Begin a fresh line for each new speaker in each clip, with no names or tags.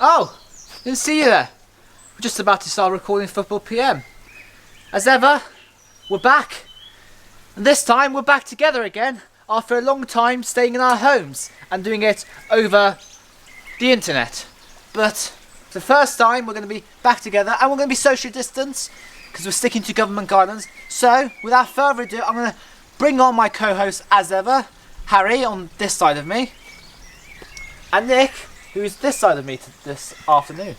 Oh, didn't see you there. We're just about to start recording Football PM. As ever, we're back. And this time we're back together again after a long time staying in our homes and doing it over the internet. But for the first time we're going to be back together and we're going to be social distance because we're sticking to government guidelines. So, without further ado, I'm going to bring on my co-host as ever, Harry on this side of me, and Nick, who is this side of me this afternoon.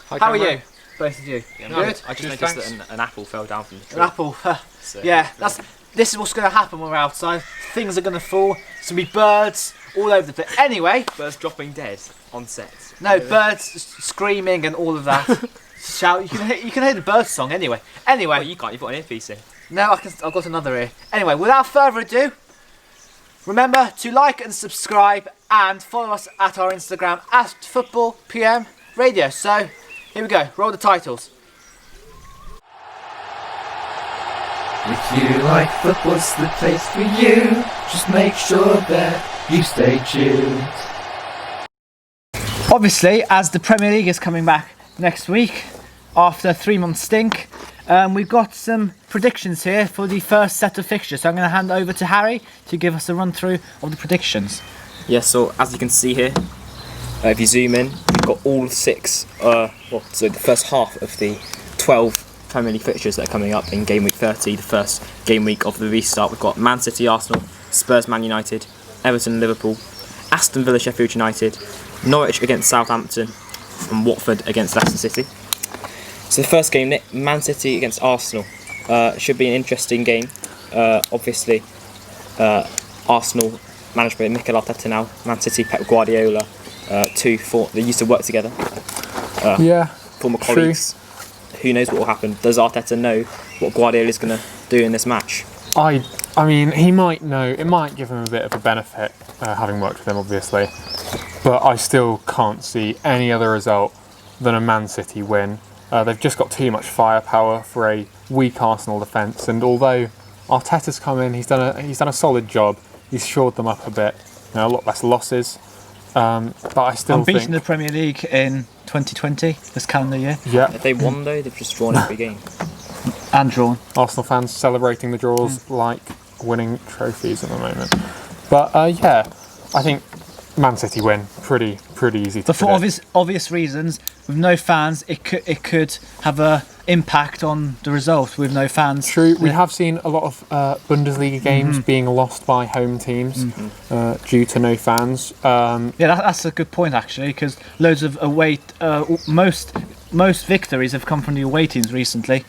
Hi,
how are you? Both of you.
Yeah,
good?
I just noticed that an apple fell down from the tree.
An apple.
So,
yeah, this is what's going to happen when we're outside. Things are going to fall. There's going to be birds all over the place. Anyway.
Birds dropping dead on set.
No, birds screaming and all of that. Shout. You can hear the bird song anyway. Anyway.
Well, you can't. You've got an earpiece in.
No, I've got another ear. Anyway, without further ado, remember to like and subscribe and follow us at our Instagram at Football PM Radio. So, here we go. Roll the titles.
If you like football, it's the place for you. Just make sure that you stay tuned.
Obviously, as the Premier League is coming back next week, after a 3-month stink, we've got some predictions here for the first set of fixtures. So I'm going to hand over to Harry to give us a run through of the predictions.
Yeah, so as you can see here, if you zoom in, we've got all 6, so the first half of the 12 Premier League fixtures that are coming up in game week 30, the first game week of the restart. We've got Man City, Arsenal, Spurs, Man United, Everton, Liverpool, Aston Villa, Sheffield United, Norwich against Southampton, and Watford against Leicester City. So the first game, Nick, Man City against Arsenal. Should be an interesting game. Obviously, Arsenal managed by Mikel Arteta now. Man City, Pep Guardiola. They used to work together. Former colleagues. Who knows what will happen? Does Arteta know what Guardiola is going to do in this match?
I mean, he might know. It might give him a bit of a benefit, having worked with him, obviously. But I still can't see any other result than a Man City win. They've just got too much firepower for a weak Arsenal defence. And although Arteta's come in, he's done a solid job. He's shored them up a bit. A lot less losses. But I still think...
Beating the Premier League in 2020, this calendar year.
Yeah.
If they won though, they've just drawn every game.
And drawn.
Arsenal fans celebrating the draws like winning trophies at the moment. But yeah, I think Man City win pretty easy to
But for
predict.
obvious reasons, with no fans, it could have a impact on the result with no fans.
True, we have seen a lot of Bundesliga games being lost by home teams due to no fans.
Yeah, that's a good point actually, because loads of away, most victories have come from the away teams recently.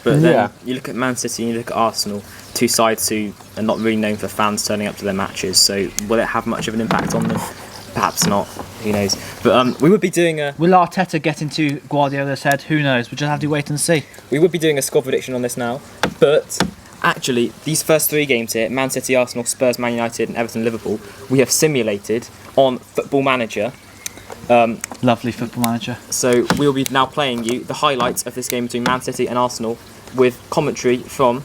But then you look at Man City and you look at Arsenal, two sides who are not really known for fans turning up to their matches. So will it have much of an impact on them? Perhaps not. Who knows? But we would be doing a...
Will Arteta get into Guardiola's head? Who knows? We'll just have to wait and see.
We would be doing a score prediction on this now. But actually, these first 3 games here, Man City, Arsenal, Spurs, Man United and Everton, Liverpool, we have simulated on Football Manager.
Lovely Football Manager.
So we'll be now playing you the highlights of this game between Man City and Arsenal with commentary from...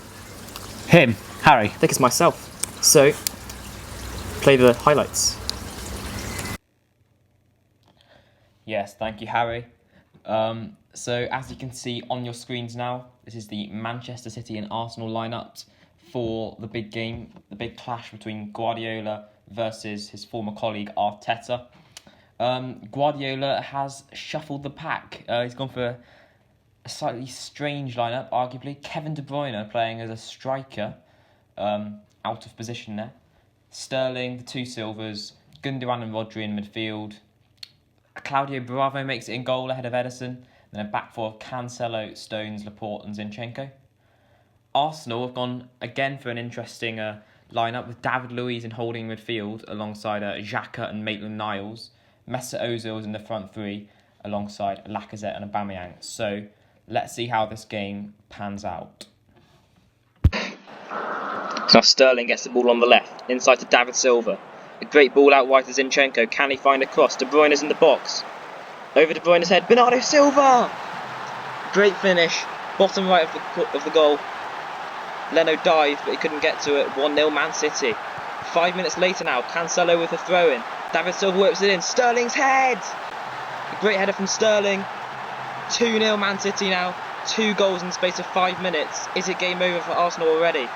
Him, Harry.
I think it's myself. So, play the highlights. Yes, thank you, Harry. So, as you can see on your screens now, this is the Manchester City and Arsenal lineups for the big game, the big clash between Guardiola versus his former colleague Arteta. Guardiola has shuffled the pack. He's gone for a slightly strange lineup, arguably. Kevin De Bruyne playing as a striker, out of position there. Sterling, the 2 Silvers, Gundogan and Rodri in midfield. Claudio Bravo makes it in goal ahead of Ederson. Then a back 4 of Cancelo, Stones, Laporte and Zinchenko. Arsenal have gone again for an interesting lineup with David Luiz in holding midfield alongside Xhaka and Maitland-Niles. Mesut Ozil is in the front 3 alongside Lacazette and Aubameyang. So let's see how this game pans out. Now Sterling gets the ball on the left, inside to David Silva. A great ball out wide to Zinchenko. Can he find a cross? De Bruyne is in the box. Over De Bruyne's head, Bernardo Silva! Great finish, bottom right of the goal. Leno dived, but he couldn't get to it. 1-0 Man City. 5 minutes later now, Cancelo with a throw-in. David Silva whips it in. Sterling's head!
A great header from Sterling. 2-0 Man City now. 2 goals in the space of 5 minutes. Is it game over for Arsenal already?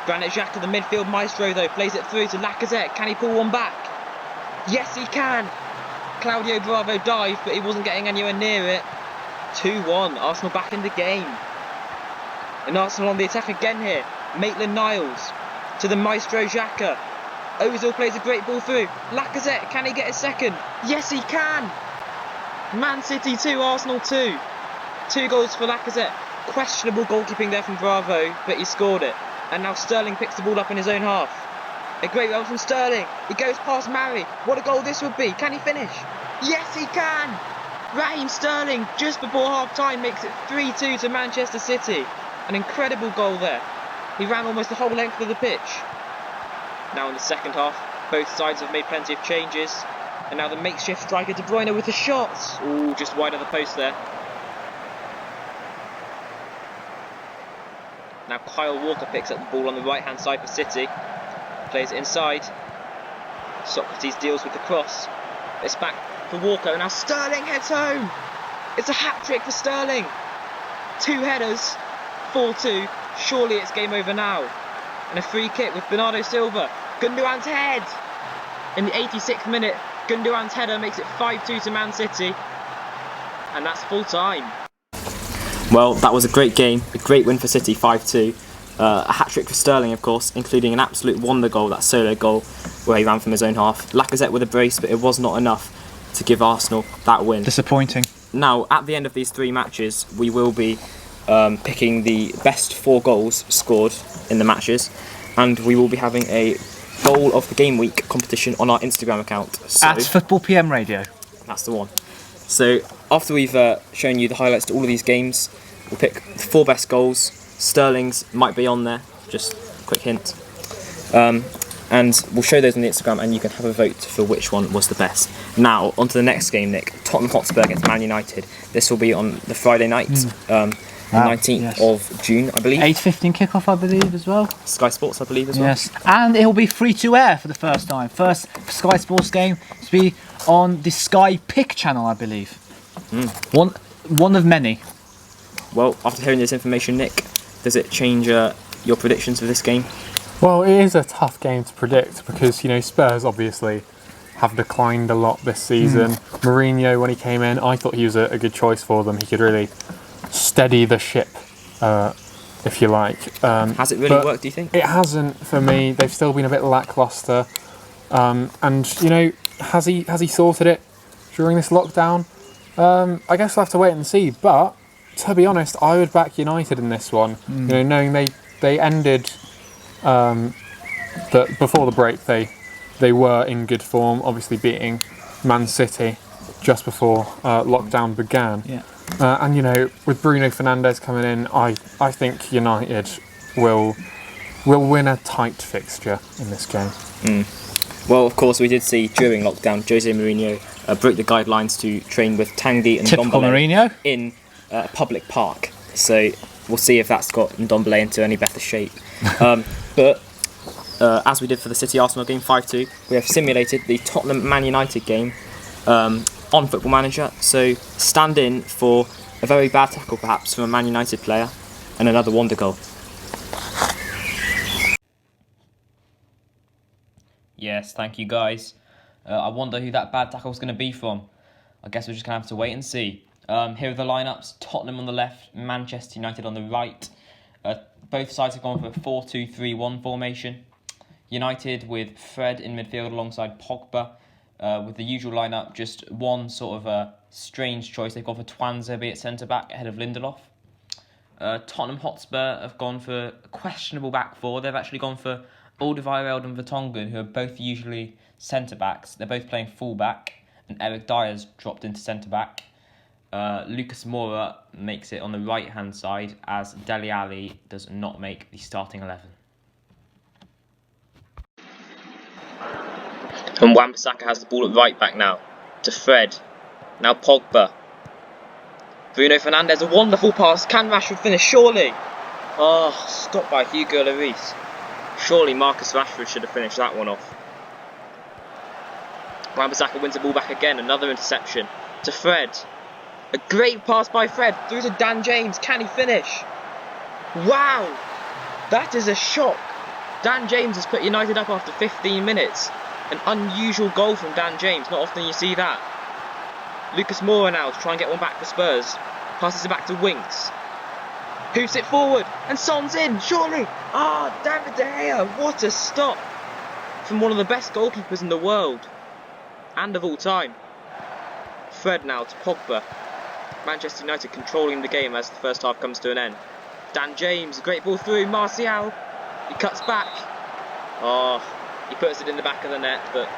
Granit Xhaka, the midfield maestro though, plays it through to Lacazette. Can he pull one back? Yes, he can. Claudio Bravo dived, but he wasn't getting anywhere near it. 2-1. Arsenal back in the game. And Arsenal on the attack again here. Maitland-Niles to the maestro Xhaka. Ozil plays a great ball through. Lacazette, can he get his second? Yes, he can. Man City 2, Arsenal 2. 2 goals for Lacazette. Questionable goalkeeping there from Bravo, but he scored it. And now Sterling picks the ball up in his own half. A great run from Sterling. He goes past Mari. What a goal this would be. Can he finish? Yes, he can. Raheem Sterling, just before half-time, makes it 3-2 to Manchester City. An incredible goal there. He ran almost the whole length of the pitch. Now in the second half, both sides have made plenty of changes. And now the makeshift striker De Bruyne with the shots. Ooh, just wide of the post there. Now Kyle Walker picks up the ball on the right-hand side for City. Plays it inside. Socrates deals with the cross. It's back for Walker. And now Sterling heads home. It's a hat-trick for Sterling. 2 headers. 4-2. Surely it's game over now. And a free kick with Bernardo Silva. Gundogan's head. In the 86th minute, Gundogan's header makes it 5-2 to Man City. And that's full time.
Well, that was a great game, a great win for City, 5-2. A hat-trick for Sterling, of course, including an absolute wonder goal, that solo goal where he ran from his own half. Lacazette with a brace, but it was not enough to give Arsenal that win.
Disappointing.
Now, at the end of these 3 matches, we will be picking the best 4 goals scored in the matches, and we will be having a goal of the game week competition on our Instagram account. So,
At Football PM Radio.
that's the one. So after we've shown you the highlights to all of these games, we'll pick the 4 best goals. Sterling's might be on there, just a quick hint. And we'll show those on the Instagram, and you can have a vote for which one was the best. Now, on to the next game, Nick. Tottenham Hotspur against Man United. This will be on the Friday night, the 19th of June, I believe.
8:15 kickoff, I believe, as well.
Sky Sports, I believe, as well.
Yes, and it will be free to air for the first time. First Sky Sports game to be on the Sky Pick channel, I believe. One of many.
Well, after hearing this information, Nick, does it change your predictions for this game?
Well, it is a tough game to predict because, you know, Spurs obviously have declined a lot this season. Mourinho, when he came in, I thought he was a good choice for them. He could really steady the ship, if you like.
Has it really worked, do you think?
It hasn't for me. They've still been a bit lacklustre. And, you know, has he sorted it during this lockdown? I guess we'll have to wait and see. But, to be honest, I would back United in this one. You know, knowing they ended... that before the break they were in good form, obviously beating Man City just before lockdown began. And you know, with Bruno Fernandes coming in, I think United will win a tight fixture in this game.
Well, of course, we did see during lockdown Jose Mourinho broke the guidelines to train with Tanguy and Ndombele in a public park. So we'll see if that's got Ndombele into any better shape. But as we did for the City Arsenal game 5-2, we have simulated the Tottenham Man United game on Football Manager. So stand in for a very bad tackle perhaps from a Man United player and another wonder goal. Yes, thank you guys. I wonder who that bad tackle is going to be from. I guess we're just going to have to wait and see. Here are the lineups. Tottenham on the left, Manchester United on the right. Both sides have gone for a 4-2-3-1 formation. United with Fred in midfield alongside Pogba. With the usual lineup, just one sort of a strange choice. They've gone for Twanzebe at centre-back ahead of Lindelof. Tottenham Hotspur have gone for a questionable back four. They've actually gone for Alderweireld and Vertonghen, who are both usually centre-backs. They're both playing full-back, and Eric Dyer's dropped into centre-back. Lucas Moura makes it on the right-hand side, as Dele Alli does not make the starting 11. And Wan-Bissaka has the ball at right-back now, to Fred. Now Pogba. Bruno Fernandes, a wonderful pass. Can Rashford finish? Surely. Oh, stopped by Hugo Lloris. Surely Marcus Rashford should have finished that one off.
Wan-Bissaka wins the ball back again, another interception to Fred. A great pass by Fred through to Dan James. Can he finish? Wow, that is a shock. Dan James has put United up after 15 minutes. An unusual goal from Dan James. Not often you see that. Lucas Moura now to try and get one back for Spurs. Passes it back to Winks. Hoops it forward, and Son's in, surely. David De Gea, what a stop from one of the best goalkeepers in the world and of all time. Fred now to Pogba. Manchester United controlling the game as the first half comes to an end. Dan James, a great ball through, Martial. He cuts back. He puts it in the back of the net, but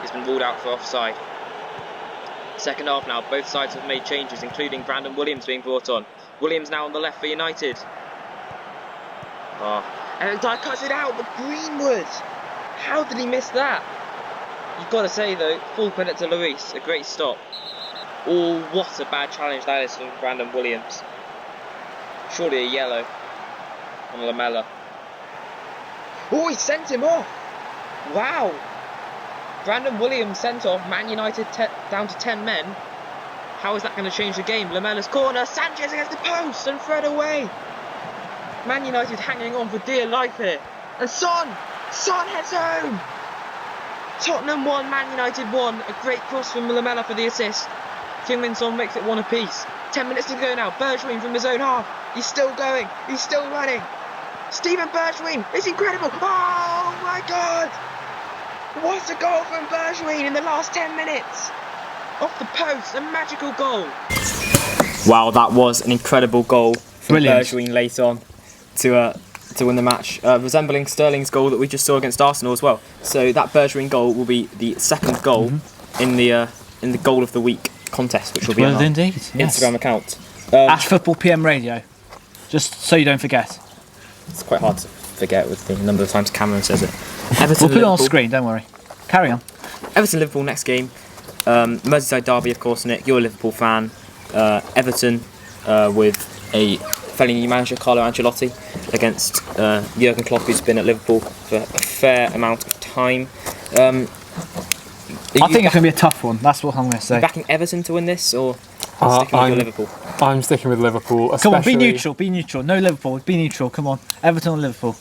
he's been ruled out for offside. Second half now, both sides have made changes, including Brandon Williams being brought on. Williams now on the left for United. Eric Dyer cuts it out, but Greenwood! How did he miss that? You've got to say though, full credit to Lloris, a great stop. What a bad challenge that is from Brandon Williams. Surely a yellow on Lamella. He sent him off! Wow! Brandon Williams sent off, Man United down to 10 men. How is that going to change the game? Lamella's corner, Sanchez against the post and Fred away. Man United hanging on for dear life here. And Son heads home. Tottenham 1, Man United 1. A great cross from Lamella for the assist. Heung-min Son makes it 1 apiece. 10 minutes to go now. Bergwijn from his own half. He's still going. He's still running. Steven Bergwijn. It's incredible. Oh my God. What a goal from Bergwijn in the last 10 minutes. Off the post, a magical goal.
Wow, that was an incredible goal from Bergwijn late on to win the match, resembling Sterling's goal that we just saw against Arsenal as well. So that Bergwijn goal will be the second goal in the goal of the week contest, which will be on our Instagram account.
At Football PM Radio, just so you don't forget.
It's quite hard to forget with the number of times Cameron says it.
We'll put it on screen, don't worry. Carry on.
Everton-Liverpool next game. Merseyside derby, of course, Nick. You're a Liverpool fan. Everton with a fairly new manager, Carlo Ancelotti, against Jurgen Klopp, who's been at Liverpool for a fair amount of time. I
think it's going to be a tough one. That's what I'm going to say.
Backing Everton to win this, or sticking with Liverpool?
I'm sticking with Liverpool.
Come on, be neutral. Be neutral. No Liverpool. Be neutral. Come on, Everton or Liverpool.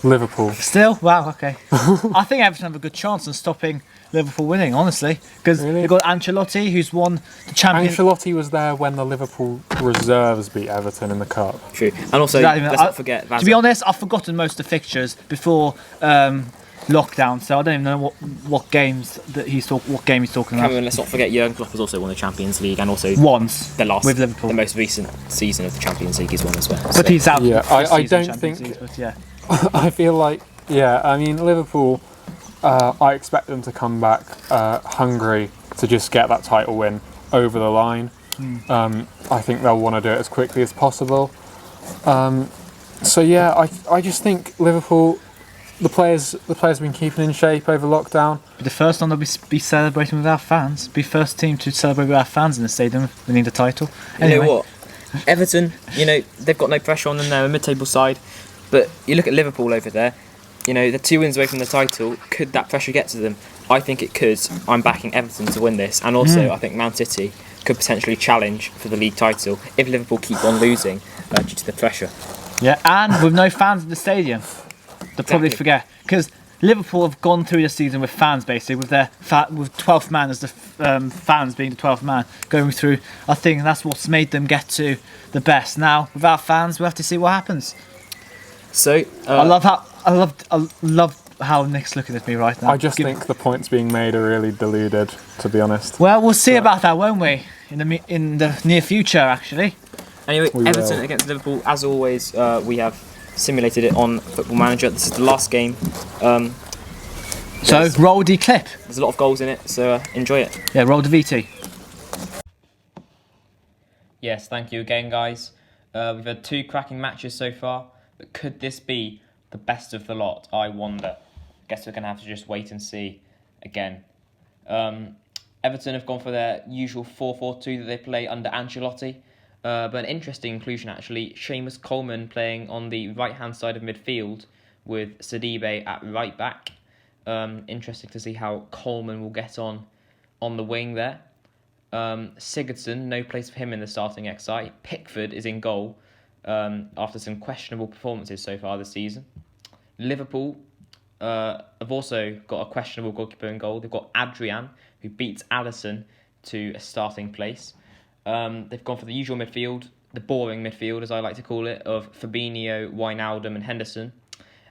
Liverpool.
Still? Wow, okay. I think Everton have a good chance of stopping Liverpool winning, honestly. Because they've got Ancelotti, who's won the Champions...
Ancelotti was there when the Liverpool reserves beat Everton in the Cup.
True. And also, let's not forget...
To be honest, I've forgotten most of the fixtures before lockdown, so I don't even know what game he's talking about.
Cameron, let's not forget Jurgen Klopp has also won the Champions League and also...
Once.
The last...
With Liverpool.
The most recent season of the Champions League he's won as well.
But he's out.
Yeah, I don't think...
League, but yeah.
I feel like, I mean, Liverpool, I expect them to come back hungry to just get that title win over the line. I think they'll want to do it as quickly as possible. I just think Liverpool, the players have been keeping in shape over lockdown.
Be the first one to be celebrating with our fans. Be first team to celebrate with our fans in the stadium winning the title. Anyway.
You know what? Everton, they've got no pressure on them. They're a mid-table side. But you look at Liverpool over there, they're 2 wins away from the title. Could that pressure get to them? I think it could. I'm backing Everton to win this. And also, I think Man City could potentially challenge for the league title if Liverpool keep on losing due to the pressure.
Yeah, and with no fans in the stadium. They'll probably forget. Because Liverpool have gone through the season with fans, basically, with their with 12th man as the fans being the 12th man going through. I think that's what's made them get to the best. Now, without fans, we'll have to see what happens.
So
I love how Nick's looking at me right now.
I just think the points being made are really deluded, to be honest.
Well, we'll see about that, won't we? In the near future, actually.
Anyway, Everton against Liverpool, as always, we have simulated it on Football Manager. This is the last game.
So roll the clip.
There's a lot of goals in it, so enjoy it.
Yeah, roll the VT.
Yes, thank you again, guys. We've had 2 cracking matches so far. But could this be the best of the lot? I wonder. Guess we're going to have to just wait and see again. Everton have gone for their usual 4-4-2 that they play under Ancelotti. But an interesting inclusion, actually. Seamus Coleman playing on the right-hand side of midfield with Sidibe at right back. Interesting to see how Coleman will get on the wing there. Sigurdsson, no place for him in the starting XI. Pickford is in goal after some questionable performances so far this season. Liverpool have also got a questionable goalkeeper in goal. They've got Adrian, who beats Alisson to a starting place. They've gone for the usual midfield, the boring midfield, as I like to call it, of Fabinho, Wijnaldum and Henderson.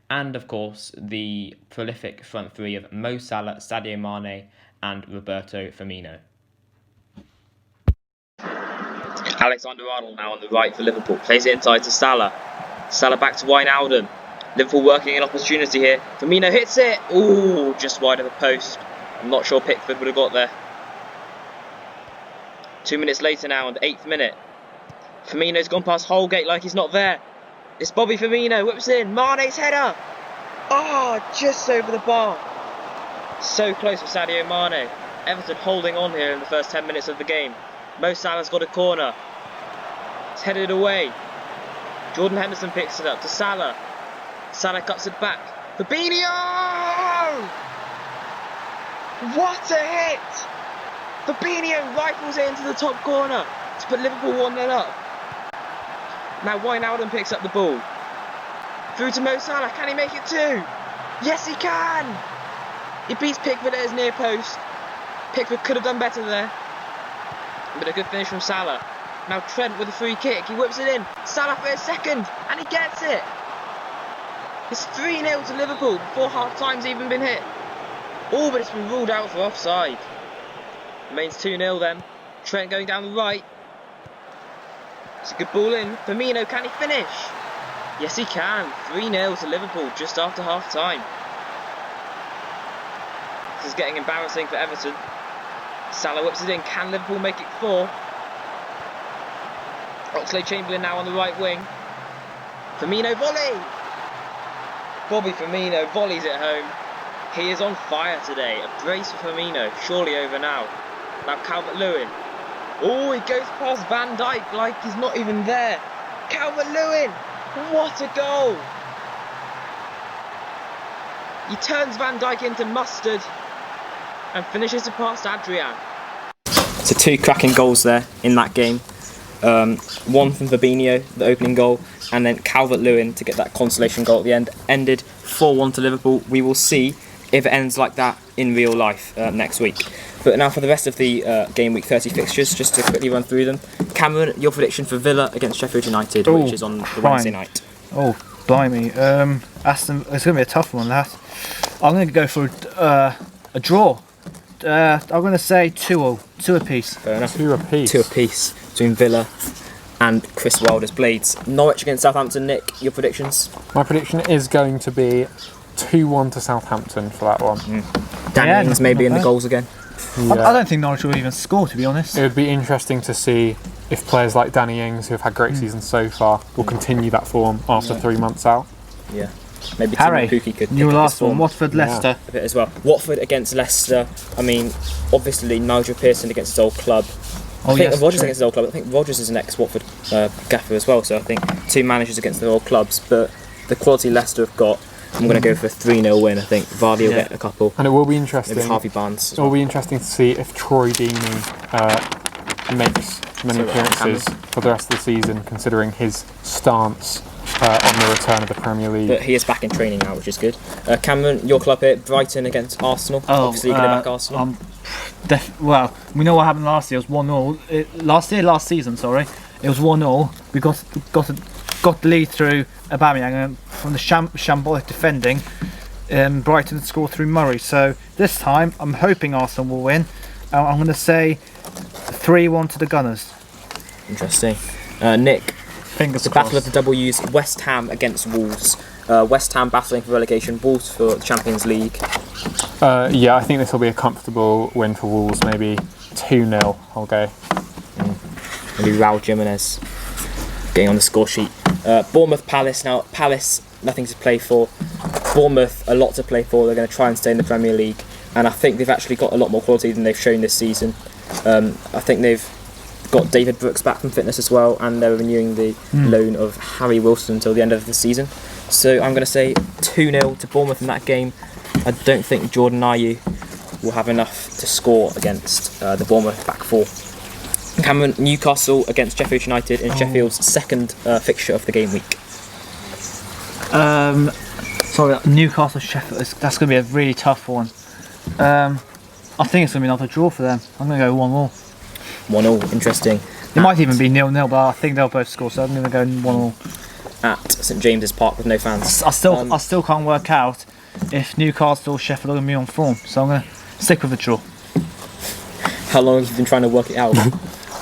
And, of course, the prolific front three of Mo Salah, Sadio Mane and Roberto Firmino. Alexander-Arnold now on the right for Liverpool. Plays it inside to Salah. Salah back to Wijnaldum. Liverpool working an opportunity here. Firmino hits it. Ooh, just wide of the post. I'm not sure Pickford would have got there. 2 minutes later now, on the 8th minute. Firmino's gone past Holgate like he's not there. It's Bobby Firmino, whips in, Mane's header! Oh, just over the bar. So close for Sadio Mane. Everton holding on here in the first 10 minutes of the game. Mo Salah's got a corner. It's headed away. Jordan Henderson picks it up to Salah. Salah cuts it back. Fabinho! What a hit! Fabinho rifles it into the top corner to put Liverpool 1-0 up. Now Wijnaldum picks up the ball. Through to Mo Salah. Can he make it too? Yes, he can! He beats Pickford at his near post. Pickford could have done better there. But a good finish from Salah. Now Trent with a free kick. He whips it in. Salah for his second. And he gets it. It's 3-0 to Liverpool before half-time's even been hit. Oh, but it's been ruled out for offside. Remains 2-0 then. Trent going down the right. It's a good ball in. Firmino, can he finish? Yes, he can. 3-0 to Liverpool just after half-time. This is getting embarrassing for Everton. Salah whips it in. Can Liverpool make it 4? Oxlade-Chamberlain now on the right wing. Firmino volley! Bobby Firmino volleys it home. He is on fire today. A brace for Firmino. Surely over now. Now Calvert-Lewin. Oh, he goes past Van Dijk like he's not even there. Calvert-Lewin! What a goal! He turns Van Dijk into mustard and finishes it past Adrian. So 2 cracking goals there in that game. One from Fabinho, the opening goal, and then Calvert-Lewin to get that consolation goal at the end. Ended 4-1 to Liverpool. We will see if it ends like that in real life next week. But now for the rest of the game week 30 fixtures, just to quickly run through them. Cameron, your prediction for Villa against Sheffield United, which is on the Wednesday night.
Oh, blimey. Aston, it's going to be a tough one, that. I'm going to go for a draw. I'm going to say 2-0, 2 apiece.
Fair enough.
2 apiece.
2 apiece between Villa and Chris Wilder's Blades. Norwich against Southampton. Nick, your predictions?
My prediction is going to be 2-1 to Southampton for that one.
Danny Ings maybe in the goals again.
Yeah.
I don't think Norwich will even score, to be honest.
It would be interesting to see if players like Danny Ings, who have had great seasons so far, will continue that form after 3 months out.
Yeah. Maybe
Harry,
Timo Pukki could
your
pick up
last
his form
one, Watford, Leicester.
a bit as well. Watford against Leicester. I mean, obviously Nigel Pearson against his old club. I think Rodgers against his old club. I think Rodgers is an ex-Watford gaffer as well. So I think 2 managers against their old clubs. But the quality Leicester have got, I'm going to go for a 3-0 win. I think Vardy will get a couple.
And it will be interesting.
Maybe Harvey Barnes.
It will be interesting to see if Troy Deeney makes many appearances for the rest of the season, considering his stance on the return of the Premier League.
But he is back in training now, which is good. Cameron, your club here, Brighton against Arsenal. Obviously, you're going to back Arsenal.
Well, we know what happened last year. It was 1-0. Last season, sorry. It was 1-0. We got the lead through Aubameyang, and from the shambolic defending, Brighton scored through Murray. So this time, I'm hoping Arsenal will win. I'm going to say 3-1 to the Gunners.
Interesting. Nick,
Fingers
the
crossed.
battle of the W's, West Ham against Wolves. West Ham battling for relegation, Wolves for the Champions League.
Yeah, I think this will be a comfortable win for Wolves, maybe 2-0, I'll go.
Maybe Raul Jimenez getting on the score sheet. Bournemouth, Palace. Now, Palace, nothing to play for. Bournemouth, a lot to play for. They're going to try and stay in the Premier League. And I think they've actually got a lot more quality than they've shown this season. I think they've got David Brooks back from fitness as well, and they're renewing the loan of Harry Wilson until the end of the season. So I'm going to say 2-0 to Bournemouth in that game. I don't think Jordan Ayew will have enough to score against the Bournemouth back four. Cameron, Newcastle against Sheffield United in Sheffield's second fixture of the game week.
Sorry, Newcastle Sheffield. That's going to be a really tough one. I think it's going to be another draw for them. I'm going to go 1-1.
1-1, interesting.
It might even be 0-0, but I think they'll both score, so I'm going to go 1-1.
At St James's Park with no fans.
I still can't work out if Newcastle or Sheffield are going to be on form, so I'm going to stick with a draw.
How long have you been trying to work it out?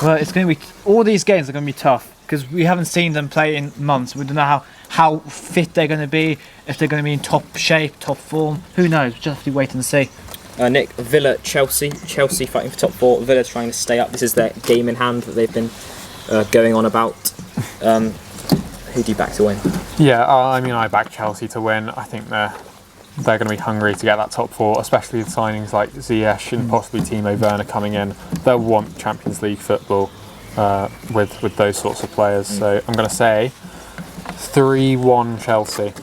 Well, it's going to be all these games are going to be tough because we haven't seen them play in months. We don't know how fit they're going to be, if they're going to be in top shape, top form. Who knows? We just have to wait and see.
Nick, Villa, Chelsea fighting for top four. Villa trying to stay up. This is their game in hand that they've been going on about. Who do you back to win?
Yeah, I back Chelsea to win. I think they're going to be hungry to get that top four, especially with signings like Ziyech and possibly Timo Werner coming in. They'll want Champions League football with those sorts of players. So I'm going to say 3-1 Chelsea.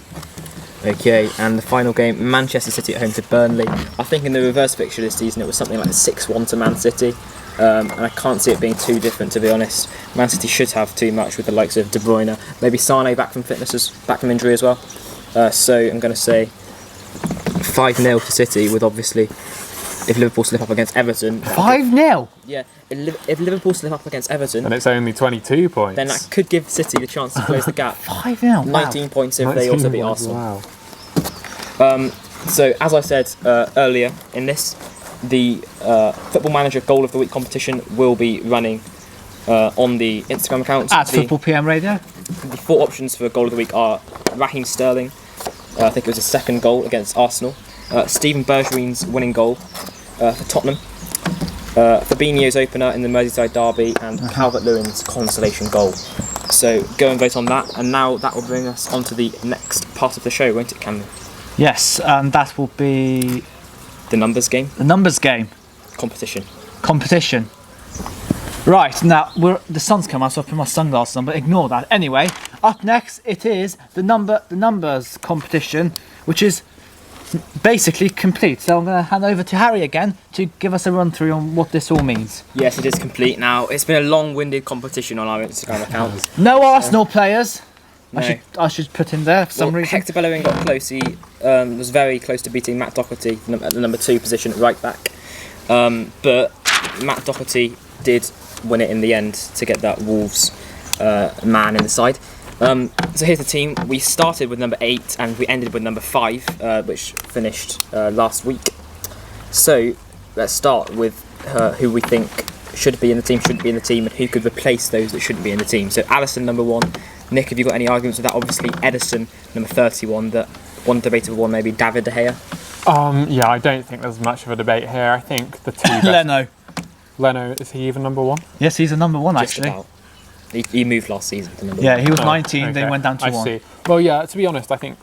Okay, and the final game, Manchester City at home to Burnley. I think in the reverse fixture this season it was something like 6-1 to Man City. And I can't see it being too different, to be honest. Man City should have too much with the likes of De Bruyne. Maybe Sane back from back from injury as well. So I'm going to say 5-0 to City, with obviously, if Liverpool slip up against Everton...
5-0?
Yeah, if Liverpool slip up against Everton...
And it's only 22 points.
Then that could give City the chance to close the gap.
5-0?
19 points if they also beat Arsenal.
Wow.
So, as I said earlier in this, the Football Manager Goal of the Week competition will be running on the Instagram account.
At Football PM Radio.
The 4 options for Goal of the Week are Raheem Sterling, I think it was his second goal against Arsenal, Steven Bergwijn's winning goal for Tottenham, Fabinho's opener in the Merseyside derby, and Calvert-Lewin's consolation goal. So go and vote on that, and now that will bring us on to the next part of the show, won't it, Cameron?
Yes, and that will be...
The numbers game?
The numbers game.
Competition.
Right, now the sun's come out, so I've put my sunglasses on, but ignore that. Anyway, up next it is the numbers competition, which is basically complete. So I'm going to hand over to Harry again to give us a run through on what this all means.
Yes, it is complete now. It's been a long-winded competition on our Instagram account.
No Arsenal players.
No.
I should put in there for some reason.
Hector Bellerin got close. He was very close to beating Matt Doherty at the number 2 position at right back. But Matt Doherty did win it in the end to get that Wolves man in the side. So here's the team. We started with number 8 and we ended with number 5, which finished last week. So let's start with who we think should be in the team, shouldn't be in the team, and who could replace those that shouldn't be in the team. So Alisson, number 1. Nick, have you got any arguments with that? Obviously, Edison, number 31. That one debatable one, maybe David De Gea.
Yeah, I don't think there's much of a debate here. I think the 2 best... Leno, is he even number 1?
Yes, he's a number 1
Just
actually.
about. He moved last season to number 1.
Yeah, he was 19, then went down to 1.
I see. Well, yeah, to be honest, I think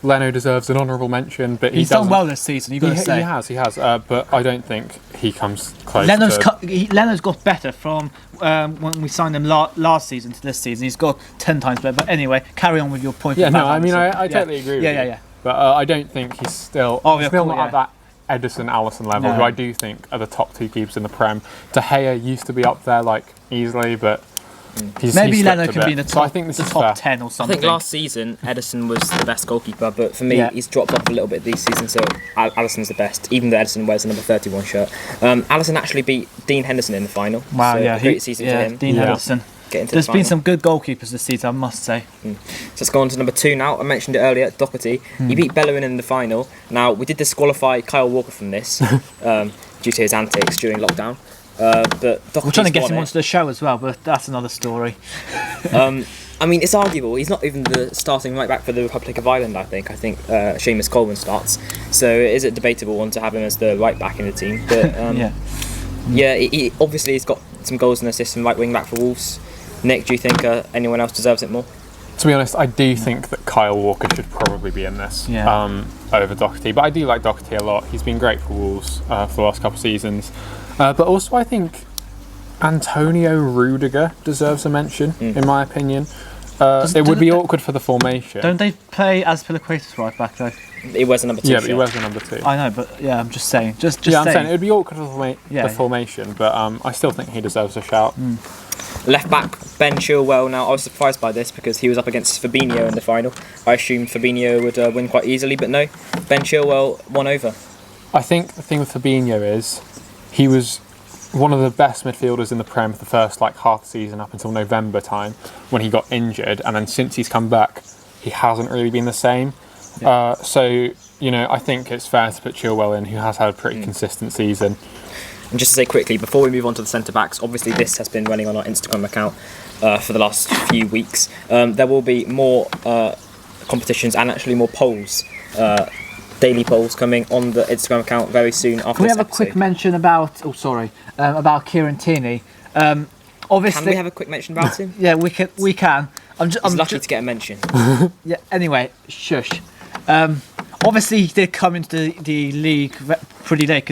Leno deserves an honourable mention, but
he's done well this season, you've got to say.
He has, but I don't think he comes close
Leno's got better from when we signed him last season to this season. He's got 10 times better. But anyway, carry on with your point.
Yeah, no, I mean, I totally agree with you.
Yeah.
But I don't think he's still not at that Edison, Alisson level, who I do think are the top 2 keepers in the Prem. De Gea used to be up there, easily, but...
Maybe Leno can be in the top,
so I think this is
top
fair.
10 or something.
I think last season Edison was the best goalkeeper, but for me he's dropped off a little bit this season, so Alisson's the best, even though Edison wears the number 31 shirt. Alisson actually beat Dean Henderson in the final.
Wow,
so great season for him.
Dean Henderson. There's been some good goalkeepers this season, I must say.
So let's go on to number 2 now. I mentioned it earlier, Doherty. He beat Bellerin in the final. Now, we did disqualify Kyle Walker from this due to his antics during lockdown. But
we're trying to get him onto the show as well, but that's another story.
I mean, it's arguable. He's not even the starting right back for the Republic of Ireland, I think. I think Seamus Coleman starts. So it is a debatable one to have him as the right back in the team. But he obviously he's got some goals and assists from right wing back for Wolves. Nick, do you think anyone else deserves it more?
To be honest, I do think that Kyle Walker should probably be in this over Doherty. But I do like Doherty a lot. He's been great for Wolves for the last couple of seasons. But also I think Antonio Rudiger deserves a mention, in my opinion. It would be awkward for the formation.
Don't they play as Piliquetas right back though?
He wears a number 2
Yeah,
shirt.
but he wears the number 2.
I know, but yeah, I'm just saying. Just
Yeah, I'm
saying.
saying it would be awkward for
Yeah.
the formation, but I still think he deserves a shout.
Left back Ben Chilwell. Now I was surprised by this because he was up against Fabinho in the final. I assumed Fabinho would win quite easily, but no, Ben Chilwell won over.
I think the thing with Fabinho is he was one of the best midfielders in the Prem for the first half the season up until November time when he got injured, and then since he's come back, he hasn't really been the same. So I think it's fair to put Chilwell in, who has had a pretty consistent season.
And just to say quickly, before we move on to the centre-backs, obviously this has been running on our Instagram account for the last few weeks. There will be more competitions and actually more polls, daily polls coming on the Instagram account very soon after
Can we
this
have a quick
episode.
mention about? About Kieran Tierney. Obviously,
Can we have a quick mention about him?
yeah, we can. We can.
He's lucky to get a mention.
Yeah. Anyway, shush. Obviously, he did come into the league pretty late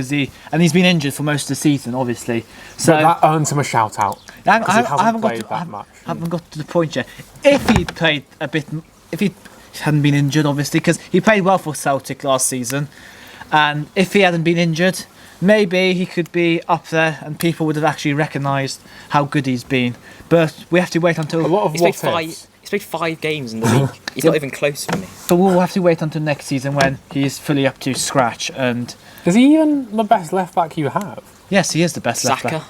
and he's been injured for most of the season. Obviously, so
But that earns him a shout out.
I
because he hasn't
haven't got
played
to,
that much.
haven't got to the point yet. If he played a bit, if he hadn't been injured, obviously, because he played well for Celtic last season, and if he hadn't been injured, maybe he could be up there, and people would have actually recognised how good he's been. But we have to wait until.
A lot of
He's
what
played
ifs.
He's played 5 games in the league. He's not even close for me.
But we'll have to wait until next season when he's fully up to scratch. And
Is he even the best left back you have?
yes, he is the best left
Saka,
back.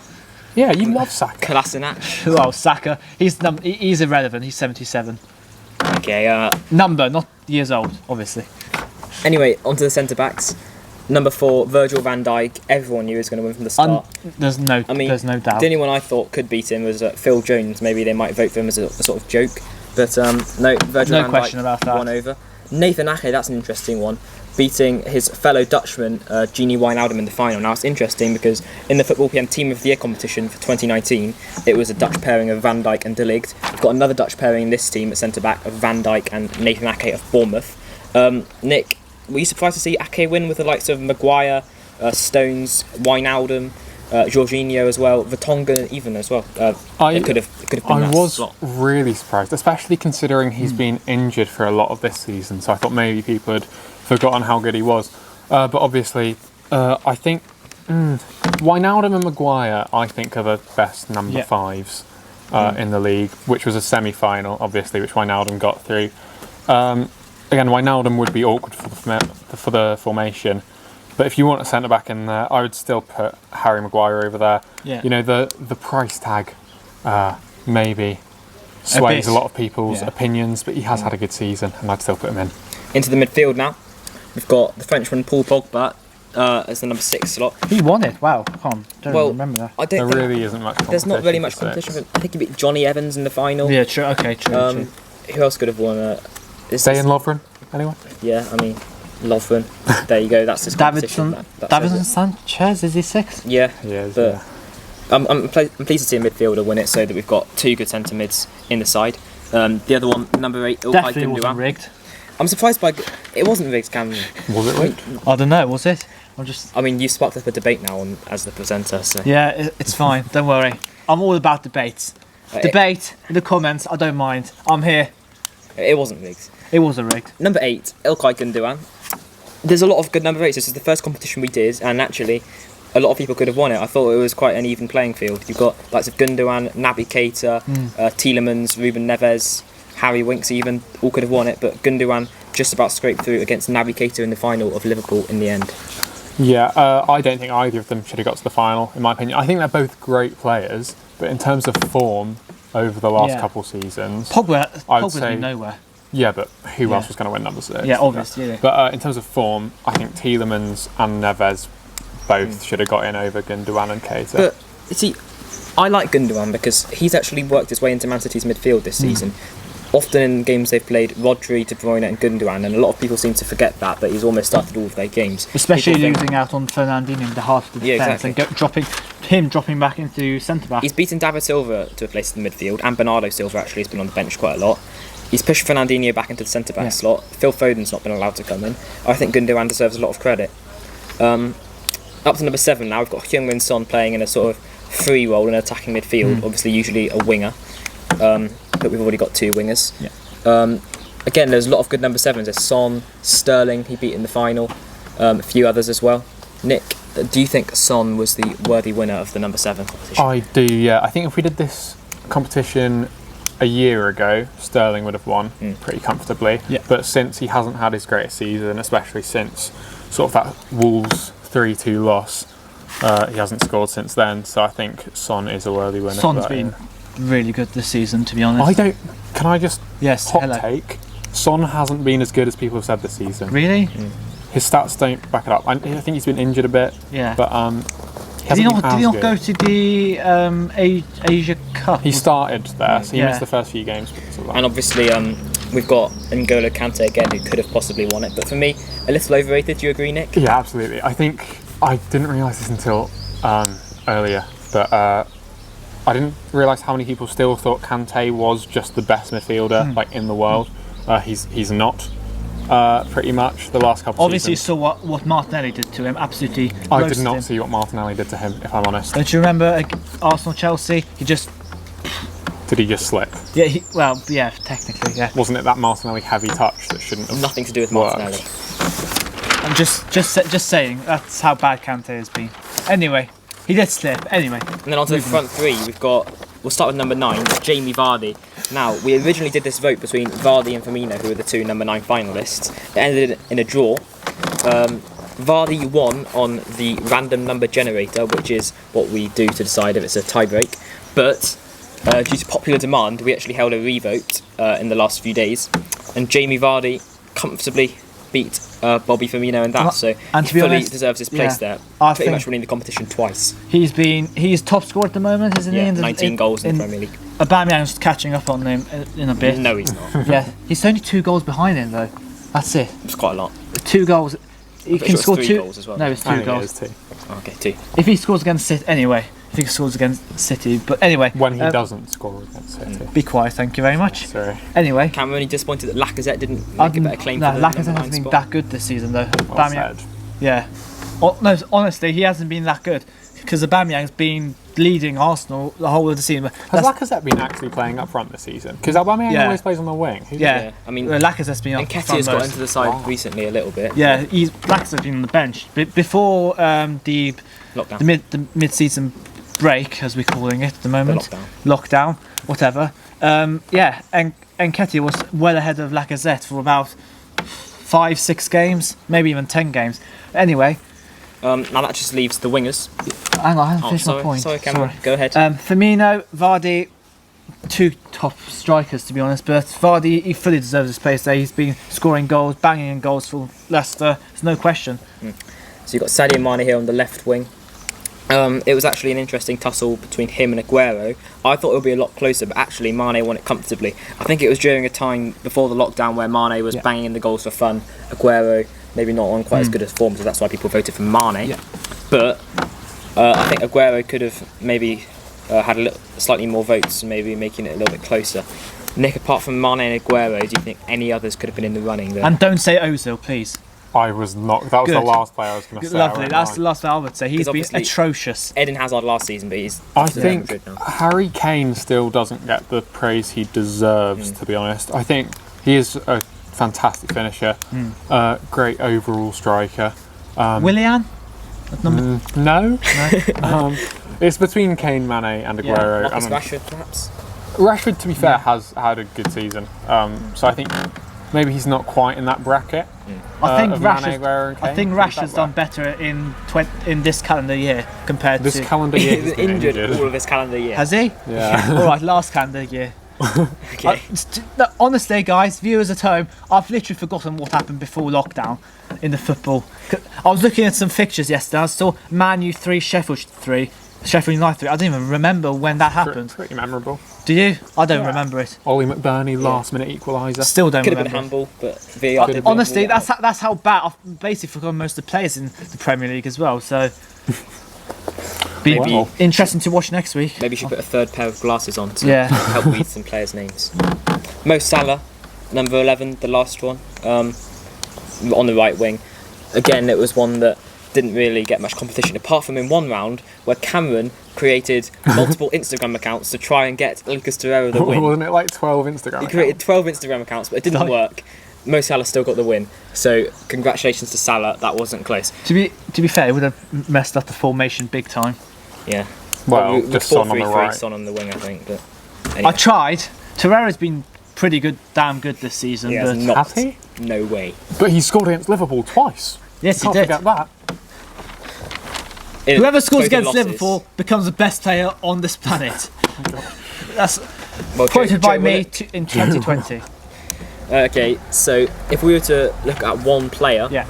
Yeah, you love Saka.
Kolasinac.
Who else? Saka. He's irrelevant. He's 77.
Okay,
Number, not years old, obviously.
anyway, onto the centre-backs. Number 4, Virgil van Dijk. Everyone knew he was going to win from the start.
There's no doubt.
The only one I thought could beat him was Phil Jones. Maybe they might vote for him as a sort of joke. But no, Virgil
No
van
question
Dijk
about that.
won over. Nathan Ake, that's an interesting one, beating his fellow Dutchman, Gini Wijnaldum, in the final. Now, it's interesting because in the Football PM Team of the Year competition for 2019, it was a Dutch pairing of Van Dijk and De Ligt. We've got another Dutch pairing in this team at centre-back of Van Dijk and Nathan Ake of Bournemouth. Nick, were you surprised to see Ake win with the likes of Maguire, Stones, Wijnaldum, Jorginho as well, Vertonghen even as well? It could have been
I
that
was
slot.
really surprised, especially considering he's been injured for a lot of this season. So I thought maybe people had forgotten how good he was. But obviously, I think Wijnaldum and Maguire, I think, are the best number 5s in the league, which was a semi-final, obviously, which Wijnaldum got through. Again, Wijnaldum would be awkward for the formation. But if you want a centre-back in there, I would still put Harry Maguire over there.
Yeah.
The price tag maybe sways a lot of people's opinions, but he has had a good season, and I'd still put him in.
Into the midfield now. We've got the Frenchman Paul Pogba as the number 6 slot.
He won it. Wow. Don't remember that.
I
There
don't think
really isn't much competition.
there's not really much
for six.
competition. I think he beat Johnny Evans in the final.
Yeah, true. Okay, true.
Who else could have won?
Zayn Lovren, anyone?
Yeah, I mean, Lovren. There you go. That's his competition. That says
Davidson
it.
Sanchez, is he 6?
Yeah,
He is,
but
yeah.
I'm pleased to see a midfielder win it, so that we've got 2 good centre mids in the side. The other one, number 8, Ilkay
Definitely wasn't
Gundogan.
rigged.
I'm surprised by it wasn't rigged, Cameron.
Was it rigged?
I don't know, was it?
I mean, you sparked up a debate now as the presenter, so
Yeah, it's fine. Don't worry. I'm all about debates. Debate in the comments. I don't mind. I'm here.
it wasn't rigged.
It wasn't rigged.
Number 8, Ilkay Gundogan. There's a lot of good number 8s. This is the first competition we did, and actually, a lot of people could have won it. I thought it was quite an even playing field. You've got likes of Gundogan, Naby Keita, Tielemans, Ruben Neves, Harry Winks even, all could have won it, but Gundogan just about scraped through against Naby Keita in the final of Liverpool in the end.
Yeah, I don't think either of them should have got to the final, in my opinion. I think they're both great players, but in terms of form over the last couple seasons,
Pogba's
say
been nowhere.
yeah, but who
Yeah.
else was going to win number 6?
Yeah, obviously. Yeah.
But in terms of form, I think Tielemans and Neves both should have got in over Gundogan and Keita.
But, see, I like Gundogan because he's actually worked his way into Man City's midfield this season. Often in games they've played Rodri, De Bruyne and Gundogan, and a lot of people seem to forget that he's almost started all of their games.
Especially
People think-
losing out on Fernandinho in the half of the
Yeah,
defence
exactly.
and dropping back into centre back.
He's beaten David Silva to a place in the midfield, and Bernardo Silva actually has been on the bench quite a lot. He's pushed Fernandinho back into the centre-back slot. Phil Foden's not been allowed to come in. I think Gundogan deserves a lot of credit. Up to number 7 now, we've got Heung-min Son playing in a sort of free role in attacking midfield, obviously usually a winger.
but we've already got 2 wingers.
Yeah.
Again, there's a lot of good number 7s. There's Son, Sterling, he beat in the final, a few others as well. Nick, do you think Son was the worthy winner of the number 7 competition?
I do, yeah. I think if we did this competition a year ago, Sterling would have won pretty comfortably.
Yeah.
But since he hasn't had his greatest season, especially since sort of that Wolves 3-2 loss, he hasn't scored since then. So I think Son is a worthy winner.
Son's been really good this season, to be honest.
Can I just
Yes,
hot
hello.
take? Son hasn't been as good as people have said this season.
Really?
His stats don't back it up. I think he's been injured a bit.
Yeah.
But
Did he not
good.
go to the Asia Cup?
He started there, so he
Yeah.
missed the first few games because of that.
And obviously, we've got N'Golo Kante again, who could have possibly won it. But for me, a little overrated. Do you agree, Nick?
Yeah, absolutely. I think I didn't realise this until earlier, but I didn't realise how many people still thought Kante was just the best midfielder like in the world. He's not. Pretty much the last couple.
Obviously, you
seasons.
saw what Martinelli did to him. Absolutely.
I did
roasted
not
him.
see what Martinelli did to him. If I'm honest,
Don't you remember Arsenal Chelsea? He just
did he just slip?
yeah, technically, yeah.
Wasn't it that Martinelli heavy touch that shouldn't have
Nothing to do with
worked?
Martinelli.
I'm just saying that's how bad Kante has been. Anyway, he did slip. Anyway,
And then onto the front 3, we'll start with number 9, Jamie Vardy. Now, we originally did this vote between Vardy and Firmino, who were the 2 number 9 finalists. It ended in a draw. Vardy won on the random number generator, which is what we do to decide if it's a tie-break. But due to popular demand, we actually held a revote in the last few days. And Jamie Vardy comfortably beat Bobby Firmino in that, so
and
he
to be
fully
honest,
deserves his place
yeah,
there.
I
Pretty
think-
much winning the competition twice.
he's top scorer at the moment, isn't he?
Yeah,
In the-
19 goals in the Premier League.
Aubameyang's catching up on him in a bit.
No, he's not.
Yeah, he's only 2 goals behind him though. That's it.
It's quite a lot.
2 goals. He
pretty
can
sure it's
score
3
2
goals as well.
No, it's
I
2
think it
goals.
is too.
Okay, 2.
If he scores against City, anyway. If he scores against City, but anyway.
When he doesn't score against City.
Be quiet, thank you very much.
Sorry.
Anyway.
Cameron, only disappointed that Lacazette didn't make a better claim for the number
Lacazette
9
hasn't been
spot.
that good this season though.
Well
Aubameyang,
said.
yeah. No, honestly, he hasn't been that good because Aubameyang's been leading Arsenal the whole of the season.
Has
That's-
Lacazette been actually playing up front this season? Because Aubameyang
Yeah.
always plays on the wing. Who's
yeah.
Yeah, I mean,
Lacazette's been
And
up
Nketiah's
front
got
most.
into the side recently a little bit.
Yeah, Lacazette's been on the bench before the
Lockdown.
the mid-season break, as we're calling it at the moment.
lockdown.
Whatever. Yeah, and Nketiah was well ahead of Lacazette for about 5-6 games, maybe even 10 games. Anyway,
Now that just leaves the wingers.
hang on, I haven't
Oh,
finished
sorry,
my point.
sorry, Cameron. Go ahead.
Firmino, Vardy, 2 top strikers to be honest, but Vardy, he fully deserves his place there. He's been scoring goals, banging in goals for Leicester. There's no question.
So you've got Sadio Mane here on the left wing. It was actually an interesting tussle between him and Aguero. I thought it would be a lot closer, but actually Mane won it comfortably. I think it was during a time before the lockdown where Mane was banging in the goals for fun. Aguero maybe not on quite as good as form, so that's why people voted for Mane.
Yeah.
But I think Aguero could have maybe had slightly more votes, and maybe making it a little bit closer. Nick, apart from Mane and Aguero, do you think any others could have been in the running there?
And don't say Ozil, please.
I was not. That was
Good.
the last player I was going to say.
Lovely.
I
That's
won't
the
lie.
last thing I would say. He's
'Cause
been
obviously-
atrocious.
Eden Hazard last season, but he's
I
still
think
good now.
Harry Kane still doesn't get the praise he deserves, to be honest. I think he is a fantastic finisher, great overall striker.
Willian?
No. It's between Kane, Mane and Aguero.
Marcus
and
Rashford, perhaps?
Rashford, to be fair, has had a good season. So I think maybe he's not quite in that bracket.
I think
of Mane,
Rashford's,
Aguero and Kane.
I think
Put it that
Rashford's
way.
done better in this calendar year compared
This
to
calendar year.
He was
he's been
injured all of this calendar year.
Has he?
Yeah.
All right, last calendar year.
Okay.
Honestly, guys, viewers at home, I've literally forgotten what happened before lockdown in the football. I was looking at some fixtures yesterday. I saw Man U 3, Sheffield 3, Sheffield United 3. I don't even remember when that happened.
Pretty memorable.
Do you? I don't remember it.
Ollie McBurney, last minute equaliser.
Still don't
Could have been
remember.
handball, but VAR did
Honestly,
rule it
that's how bad. I've basically forgotten most of the players in the Premier League as well. So, be
Wow.
interesting to watch next week.
Maybe you should put a third pair of glasses on to
Yeah.
help read some players' names. Mo Salah, number 11, the last one, on the right wing. Again, it was one that didn't really get much competition, apart from in one round where Cameron created multiple Instagram accounts to try and get Lucas Torreira the win.
Wasn't it like 12 Instagram?
He created 12 Instagram accounts, but it didn't work. Mo Salah still got the win. So congratulations to Salah. That wasn't close.
To be fair, it would have messed up the formation big time.
Yeah.
Well,
we
just Son on the
4-3-3,
right.
Son on the wing, I think. But anyway.
I tried. Torreira's been pretty good, damn good this season.
He
but
has not.
Has he?
No way.
But he scored against Liverpool twice.
yes, he
Can't
did.
forget that.
Whoever scores
Both in
against
losses.
Liverpool becomes the best player on this planet. That's
Well,
quoted by
Joe,
me
will it?
in 2020.
Okay, so if we were to look at one player
Yeah.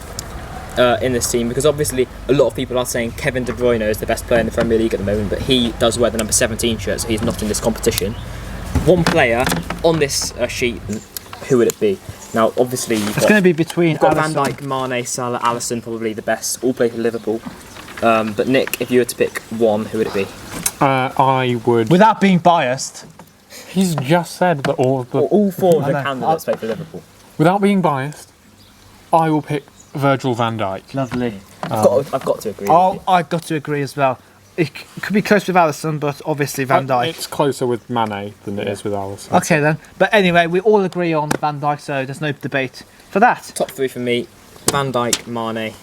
in this team, because obviously a lot of people are saying Kevin De Bruyne is the best player in the Premier League at the moment, but he does wear the number 17 shirt, so he's not in this competition. One player on this sheet, who would it be? Now, obviously,
It's going to be between
you've got Van
Alisson-
Dijk, Mane, Salah, Alisson, probably the best, all play for Liverpool. But Nick, if you were to pick one, who would it be?
I would.
Without being biased,
He's just said that all of the.
All four of
I
the
know.
candidates play for Liverpool.
Without being biased, I will pick Virgil van Dijk.
lovely.
I've got to agree with
Oh,
you.
I've got to agree as well. It could be close with Alisson, but obviously Van Dijk.
It's closer with Mane than it is with Alisson.
Okay then. But anyway, we all agree on Van Dijk, so there's no debate for that.
Top three for me: Van Dijk, Mane,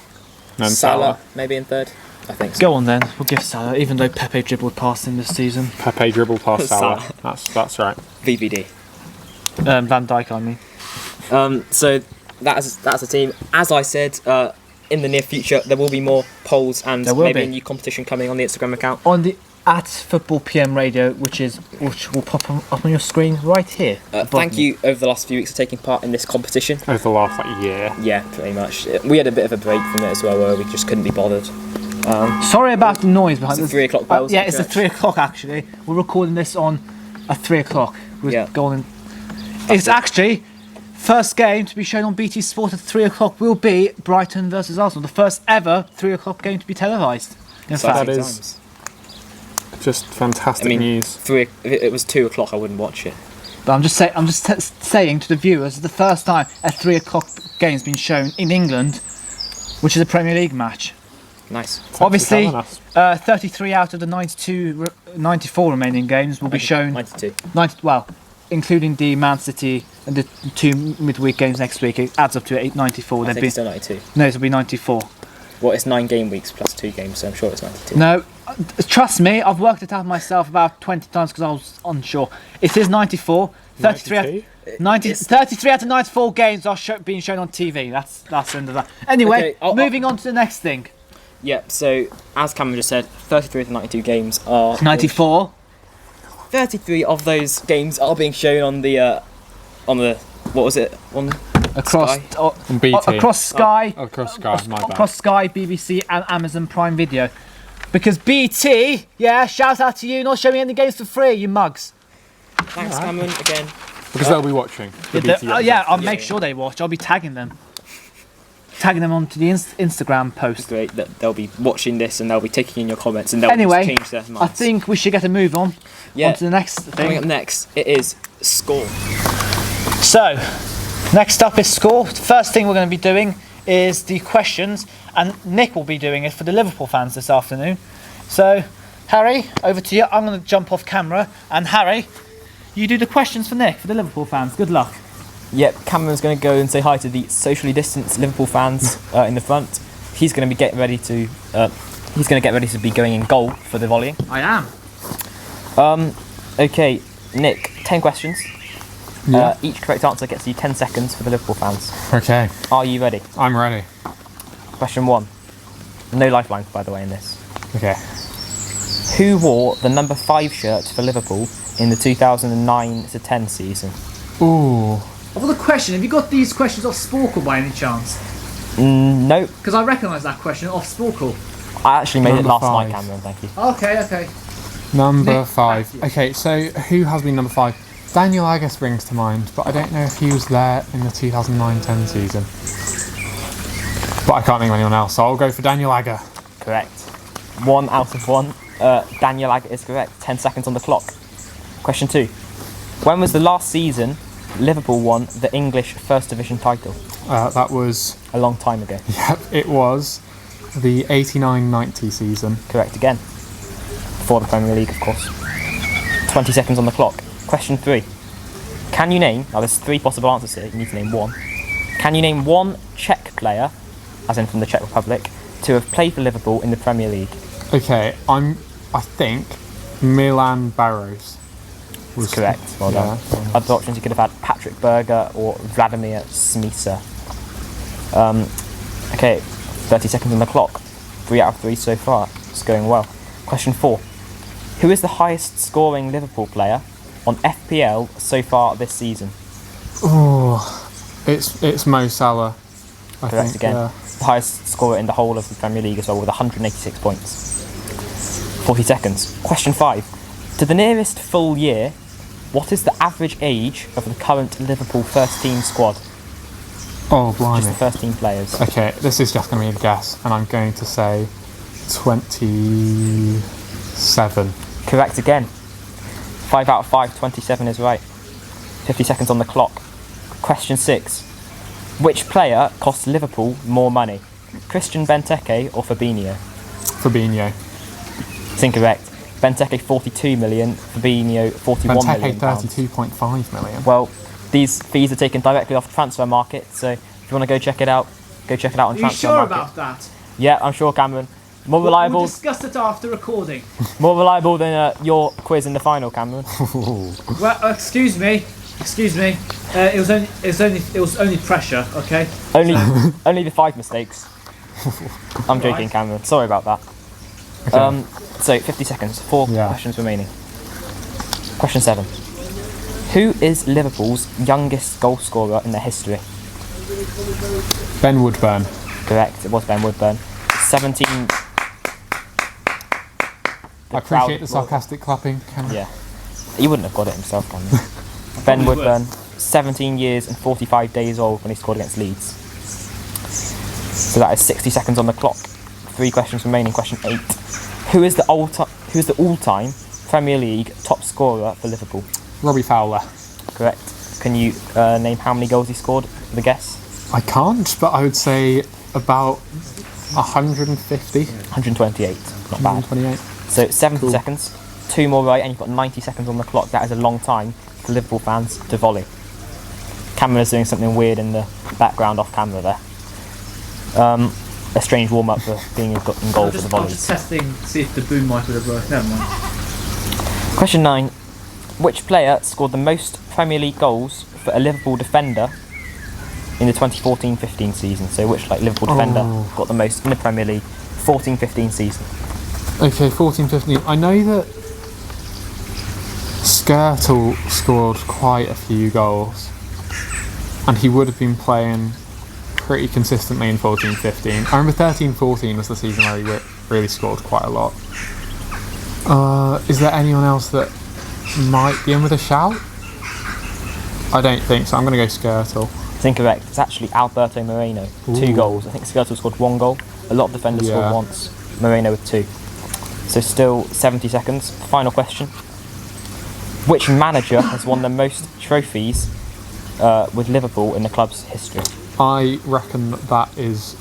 And
Salah, maybe in third. I think so.
Go on then. We'll give Salah, even though Pepe dribbled past him this season.
Pepe dribbled past Salah.
Salah.
That's right.
VVD.
Van Dijk, I mean.
So that's the team. As I said, in the near future there will be more polls and
There will
maybe
be.
a new competition coming on the Instagram account.
On the at Football PM Radio, which will pop up on your screen right here.
Thank you over the last few weeks for taking part in this competition.
Over the last year.
Yeah, pretty much. We had a bit of a break from it as well, where we just couldn't be bothered.
Sorry about the noise behind
It's
us.
the 3 o'clock bells,
yeah,
is
it's
that
the 3 o'clock actually. We're recording this on at 3 o'clock. We're
Yeah.
going. It's actually first game to be shown on BT Sport at 3 o'clock will be Brighton versus Arsenal, the first ever 3 o'clock game to be televised. In
Exciting
fact,
That is-
times.
Just fantastic
I mean,
news.
if it was 2 o'clock, I wouldn't watch it.
but I'm just saying to the viewers, the first time a 3 o'clock game's been shown in England, which is a Premier League match.
Nice.
Obviously,
telling us.
33 out of the 94 remaining games will be shown.
92.
90, including the Man City and the 2 midweek games next week, it adds up to 94.
I
They've
think
been,
it's still 92.
no, it'll be 94.
Well, it's 9 game weeks plus 2 games, so I'm sure it's 92.
No, trust me, I've worked it out myself about 20 times because I was unsure. It is 94. 33 out,
92?
33 out of 94 games are being shown on TV. That's the end of that. Anyway,
Okay,
moving on to the next thing.
Yeah, so as Cameron just said, 33 of the 92 games are
94.
33 of those games are being shown on the what was it? On
Across
Sky?
On BT.
across Sky,
Across Sky, my bad.
across Sky, BBC, and Amazon Prime Video. Because BT, yeah, shout out to you, not showing any games for free, you mugs.
Thanks, Cameron, again.
Because they'll be watching. The BT
Yeah,
episode.
I'll
Yeah,
make
yeah.
sure they watch. I'll be tagging them. Tagging them onto the Instagram post.
Great that they'll be watching this and they'll be taking in your comments and they'll
Anyway,
just change their minds.
I think we should get a move on.
Yeah.
On to the next
Coming up
thing.
next, it is score.
So, next up is score. The first thing we're going to be doing is the questions, and Nick will be doing it for the Liverpool fans this afternoon. So, Harry, over to you. I'm going to jump off camera, and Harry, you do the questions for Nick for the Liverpool fans. Good luck.
Yep, Cameron's going to go and say hi to the socially distanced Liverpool fans in the front. He's going to be getting ready to. He's going to get ready to be going in goal for the volleying.
I am.
Okay, Nick, 10 questions.
Yeah.
Each correct answer gets you 10 seconds for the Liverpool fans.
Okay,
Are you ready?
I'm ready.
Question 1. No lifelines, by the way, in this.
Okay.
Who wore the number 5 shirt for Liverpool in the 2009-10 season?
Ooh.
I've got a question. Have you got these questions off Sporkle by any chance?
Nope.
Because I recognise that question off Sporkle.
I actually made it
Number
last
5.
night, Cameron, thank you.
Okay.
Number
Nick,
5.
back to you.
Okay, so who has been number 5? Daniel Agger springs to mind, but I don't know if he was there in the 2009-10 season. But I can't think of anyone else, so I'll go for Daniel Agger.
Correct. 1 out of 1. Daniel Agger is correct. 10 seconds on the clock. Question 2. When was the last season Liverpool won the English First Division title?
That was,
A long time ago.
yep, it was the 89-90 season.
Correct again. for the Premier League, of course. 20 seconds on the clock. Question 3. Can you name, now there's 3 possible answers here, you need to name one. Can you name one Czech player, as in from the Czech Republic, to have played for Liverpool in the Premier League?
Okay, I think Milan Barros was
Correct, well done. Other options, you could have had Patrick Berger or Vladimir Smisa. Okay, 30 seconds on the clock. 3 out of 3 so far. It's going well. Question 4. Who is the highest scoring Liverpool player on FPL so far this season?
Oh, it's Mo Salah. I
Correct
think,
again.
yeah.
The highest scorer in the whole of the Premier League as well, with 186 points. 40 seconds. Question 5. To the nearest full year, what is the average age of the current Liverpool first team squad?
Oh,
Just
blimey.
the first team players.
Okay, this is just going to be a guess, and I'm going to say 27.
Correct again. 5 out of 5, 27 is right. 50 seconds on the clock. Question 6. Which player costs Liverpool more money? Christian Benteke or Fabinho?
Fabinho.
It's incorrect. Benteke 42 million, Fabinho 41 million.
Benteke 32.5 million.
Well, these fees are taken directly off the transfer market, so if you want to go check it out on
Are you
transfer
sure
market.
about that?
Yeah, I'm sure, Cameron. More
We'll
reliable,
discuss it after recording.
more reliable than your quiz in the final, Cameron.
Well, excuse me. It was only pressure, okay?
only the 5 mistakes. I'm joking,
Right.
Cameron. Sorry about that.
Okay.
So 50 seconds. 4
Yeah.
questions remaining. Question 7. Who is Liverpool's youngest goal scorer in their history?
Ben Woodburn.
Correct. It was Ben Woodburn. 17.
I appreciate the sarcastic clapping.
Yeah. He wouldn't have got it himself, can he? Ben Woodburn, 17 years and 45 days old when he scored against Leeds. So that is 60 seconds on the clock. 3 questions remaining. Question 8. Who is the all-time Premier League top scorer for Liverpool?
Robbie Fowler.
Correct. Can you name how many goals he scored? The guess?
I can't, but I would say about 150.
128. Not bad.
128.
So 70
Cool.
seconds. 2 more right, and you've got 90 seconds on the clock. That is a long time for Liverpool fans to volley. Cameron is doing something weird in the background off camera there. A strange warm-up for being in goal for the
I'm just
volleys.
testing to see if the boom mic would have worked. Never mind.
Question 9. Which player scored the most Premier League goals for a Liverpool defender in the 2014-15 season? So which Liverpool defender got the most in the Premier League 14-15 season?
Okay, 14-15. I know that Skirtle scored quite a few goals, and he would have been playing pretty consistently in 14-15. I remember 13-14 was the season where he really scored quite a lot. Is there anyone else that might be in with a shout? I don't think so. I'm going to go Skirtle.
It's incorrect. It's actually Alberto Moreno. 2
Ooh.
goals. I think Skirtle scored 1 goal. A lot of defenders
Yeah.
scored once. Moreno with 2. So still 70 seconds. Final question. Which manager has won the most trophies with Liverpool in the club's history?
I reckon that is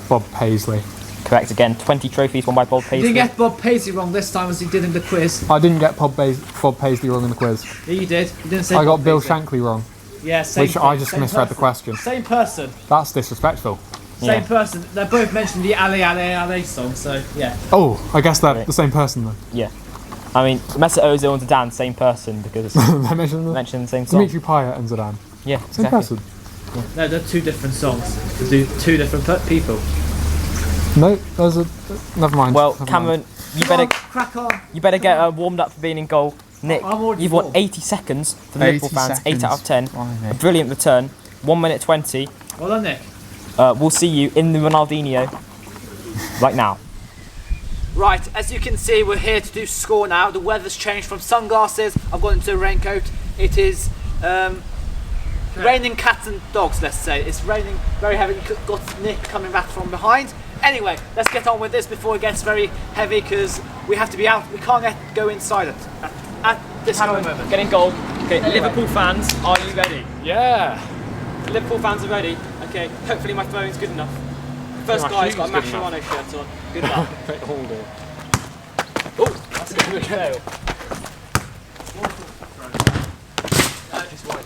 Bob Paisley.
Correct again. 20 trophies won by Bob
You
Paisley.
didn't get Bob Paisley wrong this time as he did in the quiz.
I didn't get Bob Paisley wrong in the quiz.
Yeah, you did. You didn't say
I got
Bob
Bill
Paisley.
Shankly wrong,
Yeah, same
which
thing,
I just
same
misread the
person.
question.
Same person.
That's disrespectful.
Yeah.
Same person. They both mentioned the Ale Ale Ale song, so yeah.
Oh, I guess they're
Right.
the same person then.
Yeah. I mean, Mesut Ozil and Zidane, same person because
They mentioned them.
mentioned the same song.
Dimitri Payet and Zidane.
Yeah,
Same
exactly.
person.
No, they're 2 different songs. They do 2 different people.
No, there's a. Never mind.
Well,
never
Cameron, you
Come on,
better
crack on.
warmed up for being in goal. Nick,
I'm already
you've won
full.
80 seconds for the
80
Liverpool fans. 8 out of 10.
Blimey.
A brilliant return. 1 minute 20.
Well done, Nick.
We'll see you in the Ronaldinho right now.
Right, as you can see, we're here to do score now. The weather's changed from sunglasses. I've got into a raincoat. It is raining cats and dogs, let's say. It's raining very heavy. Got Nick coming back from behind. Anyway, let's get on with this before it gets very heavy because we have to be out. We can't go inside at this moment.
Get in goal. Okay, Liverpool fans, are you ready?
Yeah.
Liverpool fans are ready. Okay, hopefully my throwing's good enough. First
my
guy's got a
shooting's good
Mascherano shirt on. Good luck.
Hold it.
Oh, that's good.
Fail.
Just wide.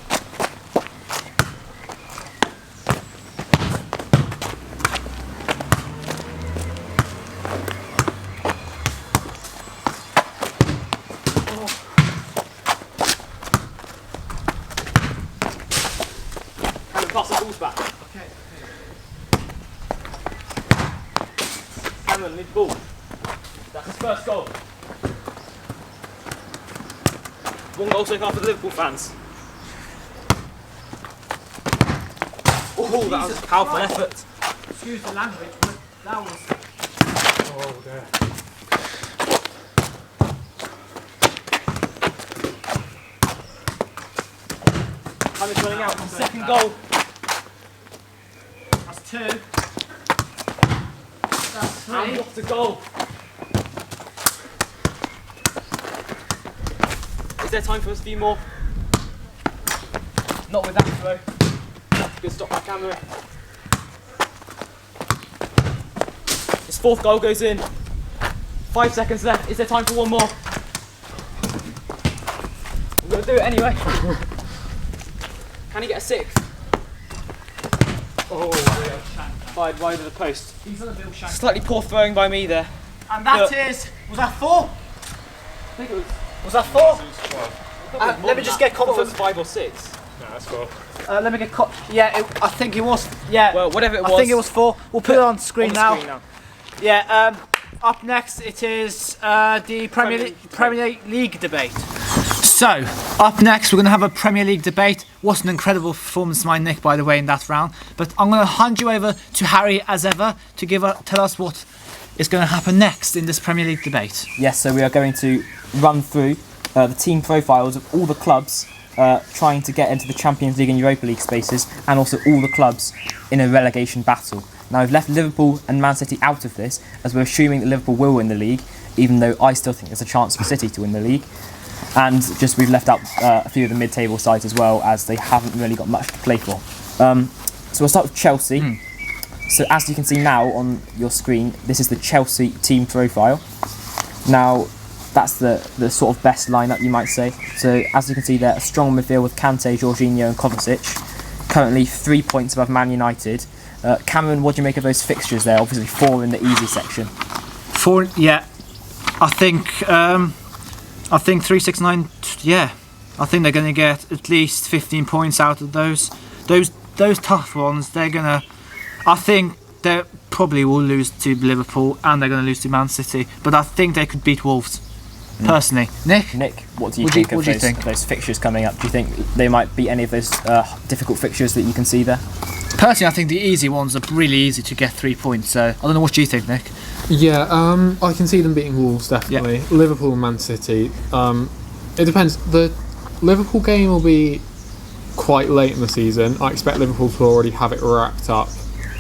Pass the balls back.
Okay.
Cameron, lead the ball. That's his first goal. One goal so far for the Liverpool fans. Oh, that was a powerful effort.
Excuse the language, but that was.
Oh dear.
Cameron's running out. Second goal.
That's 2. That's 3.
And what a goal. Is there time for a few more? Not with that throw. Good stop by Cameron. His 4th goal goes in. 5 seconds left. Is there time for one more? I'm going to do it anyway. Can he get a 6th?
Oh dear.
Fired wide of the post.
He's on a bill shank.
Slightly poor throwing by me there.
And that
Look.
is. Was that 4?
I think it was.
Was that 4? Let me just get
I thought it was
confirmed.
5 or 6.
No, that's cool.
Let me get. Yeah, I think it was. Yeah.
Well, whatever it was.
I think it was 4. We'll put it on screen,
on the
now.
screen now.
Yeah. Up next, it is the Premier League debate. So, up next, we're going to have a Premier League debate. What an incredible performance by Nick, by the way, in that round. But I'm going to hand you over to Harry, as ever, to tell us what is going to happen next in this Premier League debate.
Yes, so we are going to run through the team profiles of all the clubs trying to get into the Champions League and Europa League spaces, and also all the clubs in a relegation battle. Now, we've left Liverpool and Man City out of this, as we're assuming that Liverpool will win the league, even though I still think there's a chance for City to win the league. And just we've left out a few of the mid-table sides as well, as they haven't really got much to play for. So we'll start with Chelsea. So as you can see now on your screen, this is the Chelsea team profile. Now, that's the sort of best lineup, you might say. So as you can see there, a strong midfield with Kante, Jorginho and Kovacic. Currently 3 points above Man United. Cameron, what do you make of those fixtures there? Obviously 4 in the easy section.
4, yeah. I think 3, 6, 9. Yeah, I think they're going to get at least 15 points out of those tough ones. They're gonna. I think they probably will lose to Liverpool and they're going to lose to Man City. But I think they could beat Wolves. Personally, Nick,
what do you think of those fixtures coming up? Do you think they might beat any of those difficult fixtures that you can see there?
Personally, I think the easy ones are really easy to get 3 points. So I don't know, what do you think, Nick?
Yeah, I can see them beating Wolves, definitely.
Yeah.
Liverpool and Man City. It depends. The Liverpool game will be quite late in the season. I expect Liverpool to already have it wrapped up.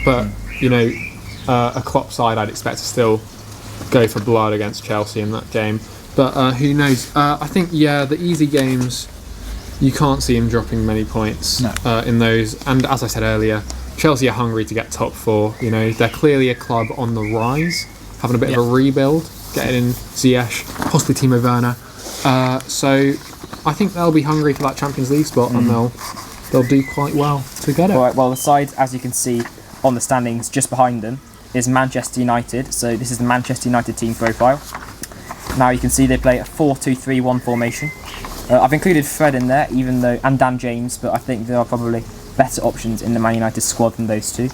But, you know, a Klopp side I'd expect to still go for blood against Chelsea in that game. But who knows? I think, the easy games, you can't see him dropping many points in those. And as I said earlier, Chelsea are hungry to get top 4. You know, they're clearly a club on the rise, having a bit of a rebuild, getting in Ziyech, possibly Timo Werner. So I think they'll be hungry for that Champions League spot, and they'll do quite well to get it.
All right, well, the side, as you can see on the standings just behind them, is Manchester United. So this is the Manchester United team profile. Now you can see they play a 4-2-3-1 formation. I've included Fred in there, and Dan James, but I think there are probably better options in the Man United squad than those two.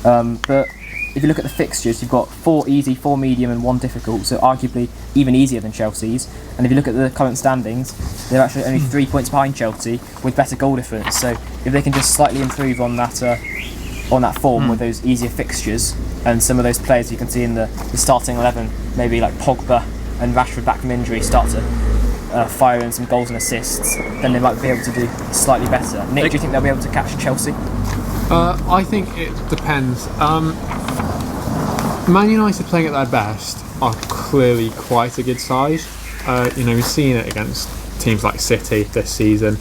But if you look at the fixtures, you've got 4 easy, 4 medium and 1 difficult, so arguably even easier than Chelsea's. And if you look at the current standings, they're actually only 3 points behind Chelsea with better goal difference. So if they can just slightly improve on that form with those easier fixtures, and some of those players you can see in the starting 11, maybe like Pogba and Rashford back from injury, start to fire in some goals and assists, then they might be able to do slightly better. Nick, do you think they'll be able to catch Chelsea?
I think it depends. Man United playing at their best are clearly quite a good side. We've seen it against teams like City this season,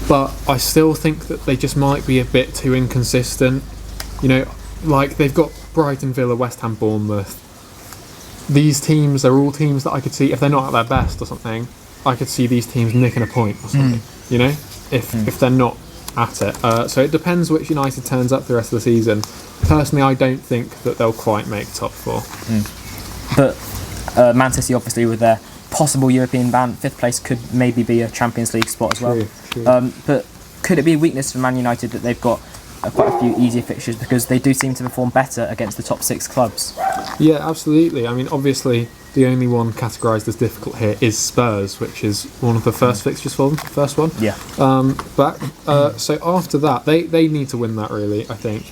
but I still think that they just might be a bit too inconsistent. Like they've got Brighton, Villa, West Ham, Bournemouth. these teams are all teams that I could see, if they're not at their best or something, I could see these teams nicking a point or something, you know, if they're not at it. So it depends which United turns up the rest of the season. Personally, I don't think that they'll quite make top 4.
But Man City, obviously, with their possible European ban, 5th place could maybe be a Champions League spot as well.
True.
But could it be a weakness for Man United that they've got quite a few easier fixtures, because they do seem to perform better against the top 6 clubs?
Yeah, absolutely. I mean, obviously, the only one categorised as difficult here is Spurs, which is one of the first fixtures for them, first one.
Yeah.
So after that, they need to win that, really, I think.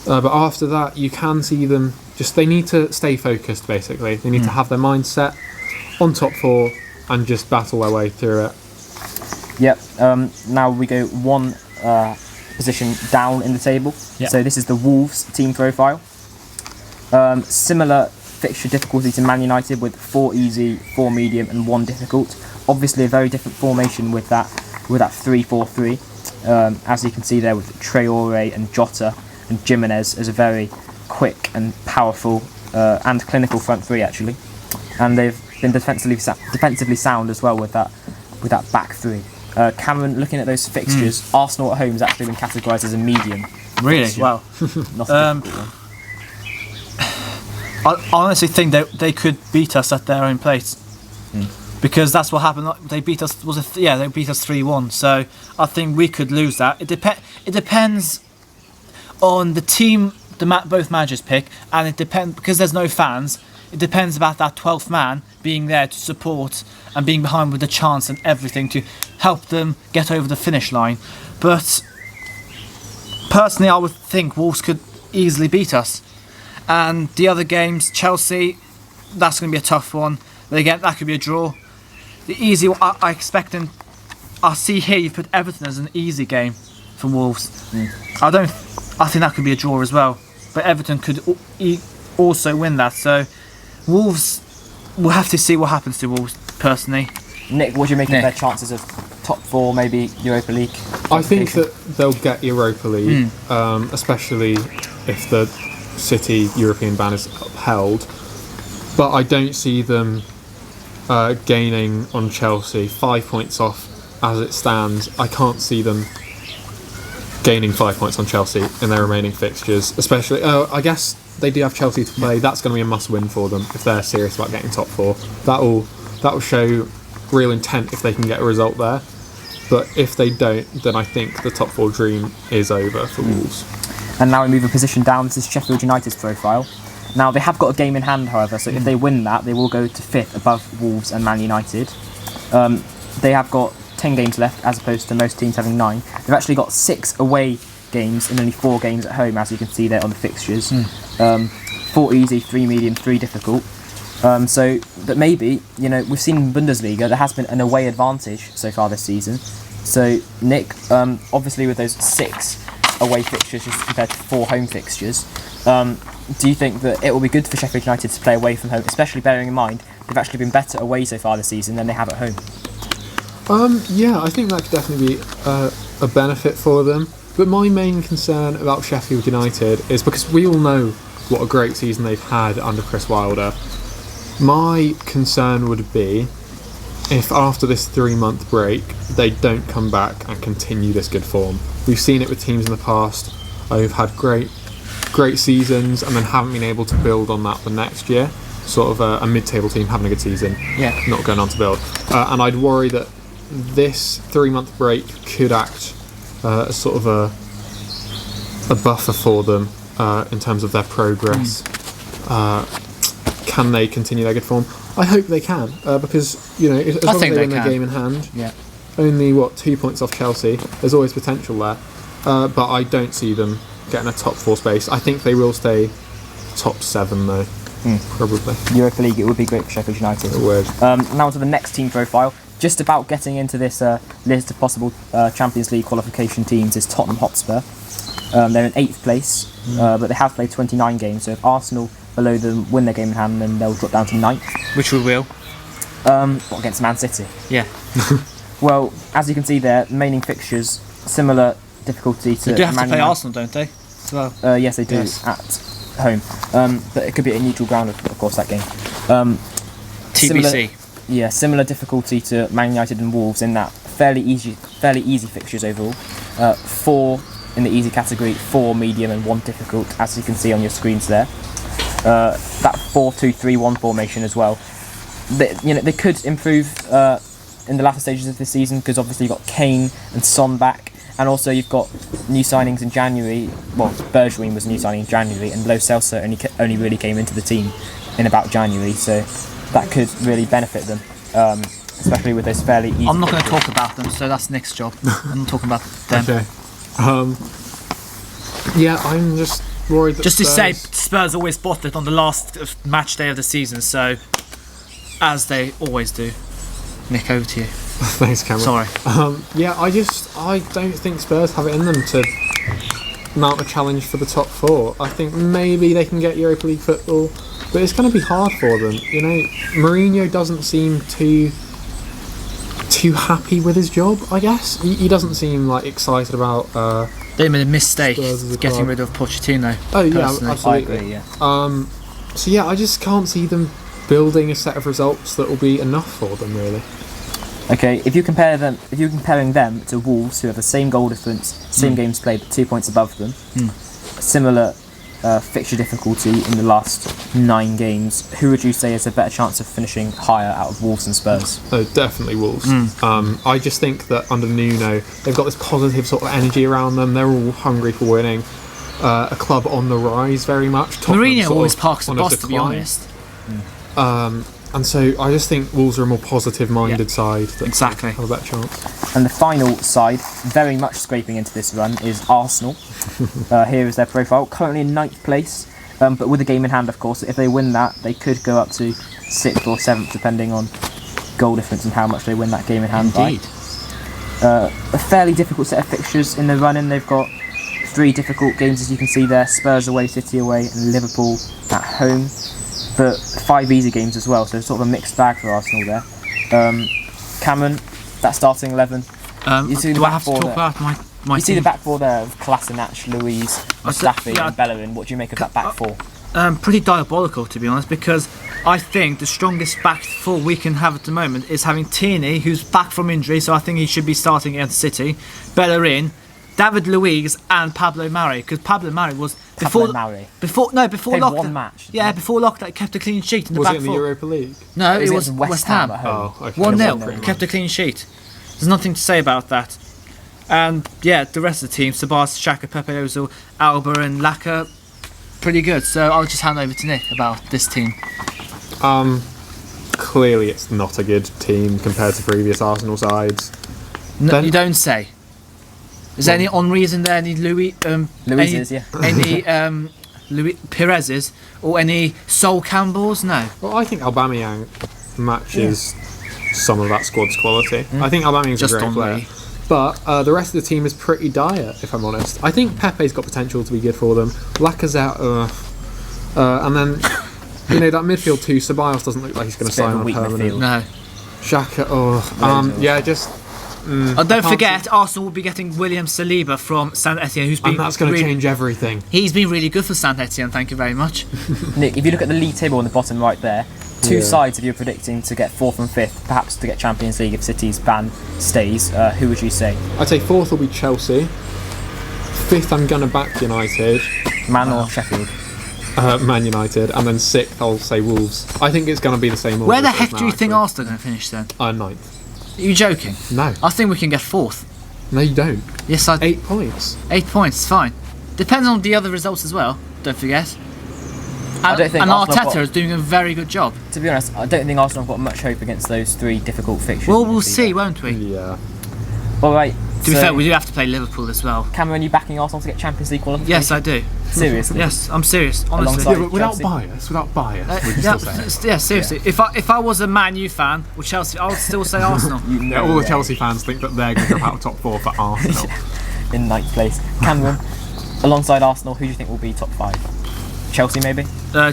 But after that, you can see them they need to stay focused, basically. They need to have their mind set on top 4 and just battle their way through it.
Yep. Now we go one position down in the table.
Yep.
So this is the Wolves team profile. Similar fixture difficulty to Man United, with 4 easy, 4 medium and 1 difficult. Obviously a very different formation with that 3-4-3. As you can see there, with Traore and Jota and Jimenez as a very quick and powerful and clinical front 3, actually. And they've been defensively sound as well with that back 3. Cameron, looking at those fixtures, Arsenal at home has actually been categorised as a medium.
Really? Wow.
Not a difficult one.
I honestly think that they could beat us at their own place, because that's what happened. They beat us. They beat us 3-1. So I think we could lose that. It depends on the team both managers pick, and it depends, because there's no fans. It depends about that 12th man being there to support and being behind with the chance and everything to help them get over the finish line. But personally, I would think Wolves could easily beat us. And the other games, Chelsea, that's going to be a tough one. But again, that could be a draw. The easy one, I expect them. I see here you've put Everton as an easy game for Wolves. I think that could be a draw as well. But Everton could also win that. So Wolves, we'll have to see what happens to Wolves, personally.
Nick, what do you make of their chances of top 4, maybe Europa League?
I think that they'll get Europa League, especially if the City European ban is upheld. But I don't see them gaining on Chelsea. 5 points off as it stands. I can't see them gaining 5 points on Chelsea in their remaining fixtures. Especially, I guess they do have Chelsea to play. That's going to be a must-win for them if they're serious about getting top 4. That will show real intent if they can get a result there. But if they don't, then I think the top 4 dream is over for Wolves.
And now we move a position down. This is Sheffield United's profile. Now they have got a game in hand, however, so if they win that, they will go to 5th above Wolves and Man United. They have got 10 games left, as opposed to most teams having 9. They've actually got 6 away games and only 4 games at home, as you can see there on the fixtures. 4 easy, 3 medium, 3 difficult. But maybe, we've seen in Bundesliga there has been an away advantage so far this season. So Nick, obviously with those 6 away fixtures just compared to 4 home fixtures, do you think that it will be good for Sheffield United to play away from home, especially bearing in mind they've actually been better away so far this season than they have at home?
Yeah, I think that could definitely be a benefit for them. But my main concern about Sheffield United is, because we all know what a great season they've had under Chris Wilder, my concern would be if after this 3-month break they don't come back and continue this good form. We've seen it with teams in the past who've had great seasons and then haven't been able to build on that the next year. Sort of a mid-table team having a good season, not going on to build. And I'd worry that this 3-month break could act as sort of a buffer for them in terms of their progress. Can they continue their good form? I hope they can, because as long as they win their game in hand, only 2 points off Chelsea. There's always potential there, but I don't see them getting a top 4 space. I think they will stay top 7 though, probably.
Europa League, it would be great for Sheffield United.
It would.
Now to the next team profile. Just about getting into this list of possible Champions League qualification teams is Tottenham Hotspur. They're in 8th place, but they have played 29 games, so if Arsenal below them win their game in hand, then they'll drop down to 9th.
Which we will.
Against Man City?
Yeah.
Well, as you can see there, remaining fixtures, similar difficulty to
They do have
Man
to play
United.
Arsenal, don't they? As well.
Yes, they do,
Yes.
at home. But it could be a neutral ground, of course, that game.
TBC.
Similar difficulty to Man United and Wolves in that fairly easy fixtures overall. 4 in the easy category, 4 medium and 1 difficult, as you can see on your screens there. That 4-2-3-1 formation as well. They could improve in the latter stages of this season, because obviously you've got Kane and Son back, and also you've got new signings in January. Well, Bergwijn was a new signing in January, and Lo Celso only really came into the team in about January, so that could really benefit them, especially with those fairly easy.
I'm not going to talk about them, so that's Nick's job. I'm not talking about them.
Okay. I'm just worried that
Just to say, Spurs always bottle it on the last match day of the season, so as they always do. Nick, over to you.
Thanks, Cameron.
Sorry.
I don't think Spurs have it in them to mount a challenge for the top 4. I think maybe they can get Europa League football, but it's going to be hard for them. Mourinho doesn't seem too happy with his job, I guess. He doesn't seem excited about
They made a mistake
Spurs
getting rid of Pochettino.
Oh yeah,
personally.
absolutely.
I agree, yeah.
I just can't see them building a set of results that will be enough for them, really.
Okay, if you're comparing them to Wolves, who have the same goal difference, same games played, but 2 points above them, similar fixture difficulty in the last 9 games, who would you say has a better chance of finishing higher out of Wolves and Spurs?
Oh, definitely Wolves. I just think that under Nuno, they've got this positive sort of energy around them. They're all hungry for winning. A club on the rise, very much. Tottenham
Mourinho
sort
always
of
parks the
on a
bus, to be
decline.
honest.
And so I just think Wolves are a more positive-minded side that
Exactly.
have a better chance.
And the final side, very much scraping into this run, is Arsenal. Here is their profile, currently in 9th place, but with a game in hand, of course. If they win that, they could go up to 6th or 7th, depending on goal difference and how much they win that game in hand by.
Indeed.
A fairly difficult set of fixtures in the run-in. They've got 3 difficult games, as you can see there: Spurs away, City away, and Liverpool at home. But 5 easy games as well, so sort of a mixed bag for Arsenal there. Cameron, that starting 11. You see the
Do I
back
have to
four
talk
there.
about my
You see
team?
the back 4 there of Kolasinac, Louise, Mustafi
yeah.
and Bellerin. What do you make of that back 4?
Pretty diabolical, to be honest, because I think the strongest back 4 we can have at the moment is having Tierney, who's back from injury, so I think he should be starting against City, Bellerin, David Luiz and Pablo Mari, because Pablo Mari was before
Mari.
before
Played
lockdown.
one match, didn't
Yeah,
he?
before lockdown, he kept a clean sheet in the
Was
back
it in the
4.
Europa League?
No,
It
it
was
was
West Ham at home.
Oh, okay.
1-0.
1-0.
Kept a clean sheet. There's nothing to say about that. And yeah, the rest of the team, Sabas, Xhaka, Pepe Ozil, Alba and Laka, pretty good. So I'll just hand over to Nick about this team.
Clearly it's not a good team compared to previous Arsenal sides.
No,
Then-
you don't say. Is there any Henry's in there? Any
Luiz's, yeah.
Any Louis Perez's or any Sol Campbells? No.
Well, I think Aubameyang matches some of that squad's quality. I think Aubameyang's
Just
a great player.
Henry.
But the rest of the team is pretty dire, if I'm honest. I think Pepe's got potential to be good for them. Lacazette, and then, that midfield too, Ceballos doesn't look like he's going to
It's a bit
sign
of a
on
weak
permanent.
midfield.
No.
Xhaka,
And don't
can't
forget, Arsenal will be getting William Saliba from Saint Etienne, who's been
and that's going to
really,
change everything.
He's been really good for Saint Etienne. Thank you very much.
Nick, if you look at the league table on the bottom right there, 2
Yeah.
sides if you're predicting to get 4th and 5th, perhaps to get Champions League if City's ban stays, who would you say?
I'd say 4th will be Chelsea. 5th, I'm going to back United.
Man or Sheffield?
Man United, and then 6th I'll say Wolves. I think it's going to be the same order.
Where the
as
heck
now,
do you think
actually.
Arsenal are going to finish then?
9th.
Are you joking?
No.
I think we can get 4th.
No, you don't.
Yes,
8 points.
8 points, fine. Depends on the other results as well, don't forget.
I don't think
and
Arsenal have
Arteta
got-
is doing a very good job.
To be honest, I don't think Arsenal have got much hope against those 3 difficult fixtures.
Well,
in the
we'll
league.
see, won't we?
Yeah.
All right.
To be fair, we do have to play Liverpool as well.
Cameron, you backing Arsenal to get Champions League qualification?
Yes, I do.
Seriously?
Yes, I'm serious, honestly.
Alongside-
Yeah, but without
Chelsea.
bias, we can
Yeah,
still say it.
yeah, seriously. If I was a Man U fan or Chelsea, I would still say Arsenal.
Yeah, all the Chelsea fans think that they're going to drop out of top 4 for Arsenal.
In 9th place. Cameron, alongside Arsenal, who do you think will be top 5? Chelsea, maybe?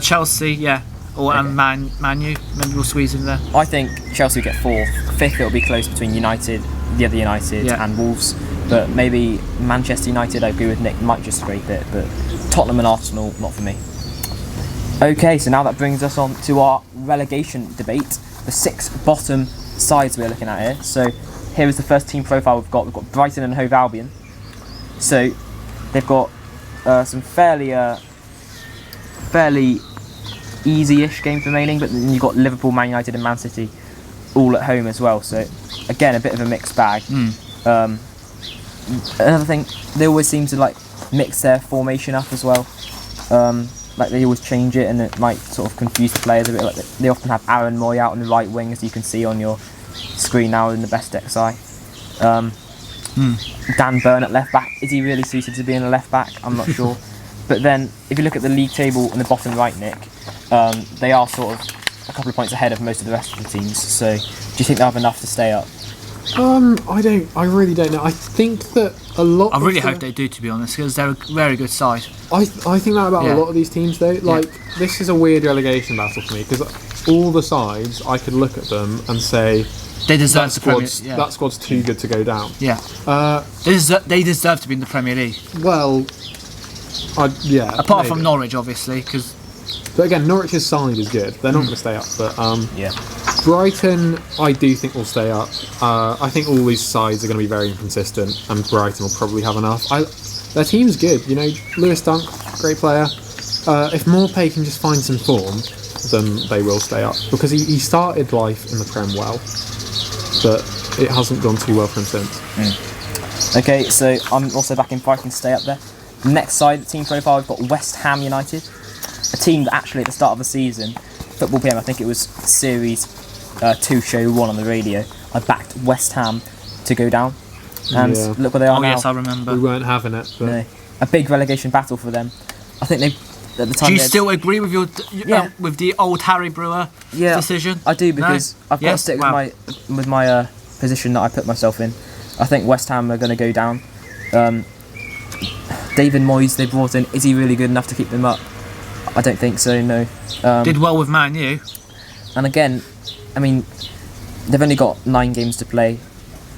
Chelsea, yeah. Or
Okay.
and Man U. Maybe we'll squeeze in there.
I think Chelsea will get 4th. 5th, it'll be close between United, the other United,
Yeah.
and Wolves. But maybe Manchester United, I agree with Nick, might just scrape it. But Tottenham and Arsenal, not for me. Okay, so now that brings us on to our relegation debate. The 6 bottom sides we're looking at here. So here is the first team profile we've got. We've got Brighton and Hove Albion. So they've got some fairly easy-ish games remaining, but then you've got Liverpool, Man United and Man City all at home as well. So again, a bit of a mixed bag. Another thing, they always seem to like mix their formation up as well. Like they always change it, and it might sort of confuse the players a bit. Like they often have Aaron Moy out on the right wing, as you can see on your screen now in the best XI. Dan Burn at left back. Is he really suited to being a left back? I'm not sure. But then, if you look at the league table on the bottom right, Nick, they are sort of a couple of points ahead of most of the rest of the teams. So, do you think they'll have enough to stay up?
I really don't know. I think that a lot.
I really hope they do, to be honest, because they're a very good side.
I think that about a lot of these teams, though. Like this is a weird relegation battle for me because all the sides I could look at them and say
they deserve
that squad's too good to go down.
Yeah. They deserve to be in the Premier League.
Well,
apart from Norwich, obviously, because.
But again, Norwich's side is good. They're not going to stay up, but Brighton, I do think will stay up. I think all these sides are going to be very inconsistent, and Brighton will probably have enough. Their team's good, you know. Lewis Dunk, great player. If Morpay can just find some form, then they will stay up because he started life in the Prem well, but it hasn't gone too well for him since.
Okay, so I'm also back in Brighton to stay up there. Next side, the team profile, we've got West Ham United. A team that actually at the start of the season, Football PM, I think it was Series 2 Show 1 on the radio, I backed West Ham to go down. And look where they are now.
Oh yes, I remember.
We weren't having it. But...
No. A big relegation battle for them. I think they at the time.
Do you still agree with your with the old Harry Brewer decision?
I do, because I've got to stick with my position that I put myself in. I think West Ham are going to go down. David Moyes they brought in, is he really good enough to keep them up? I don't think so, no.
Did well with Man U.
And again, I mean, they've only got 9 games to play,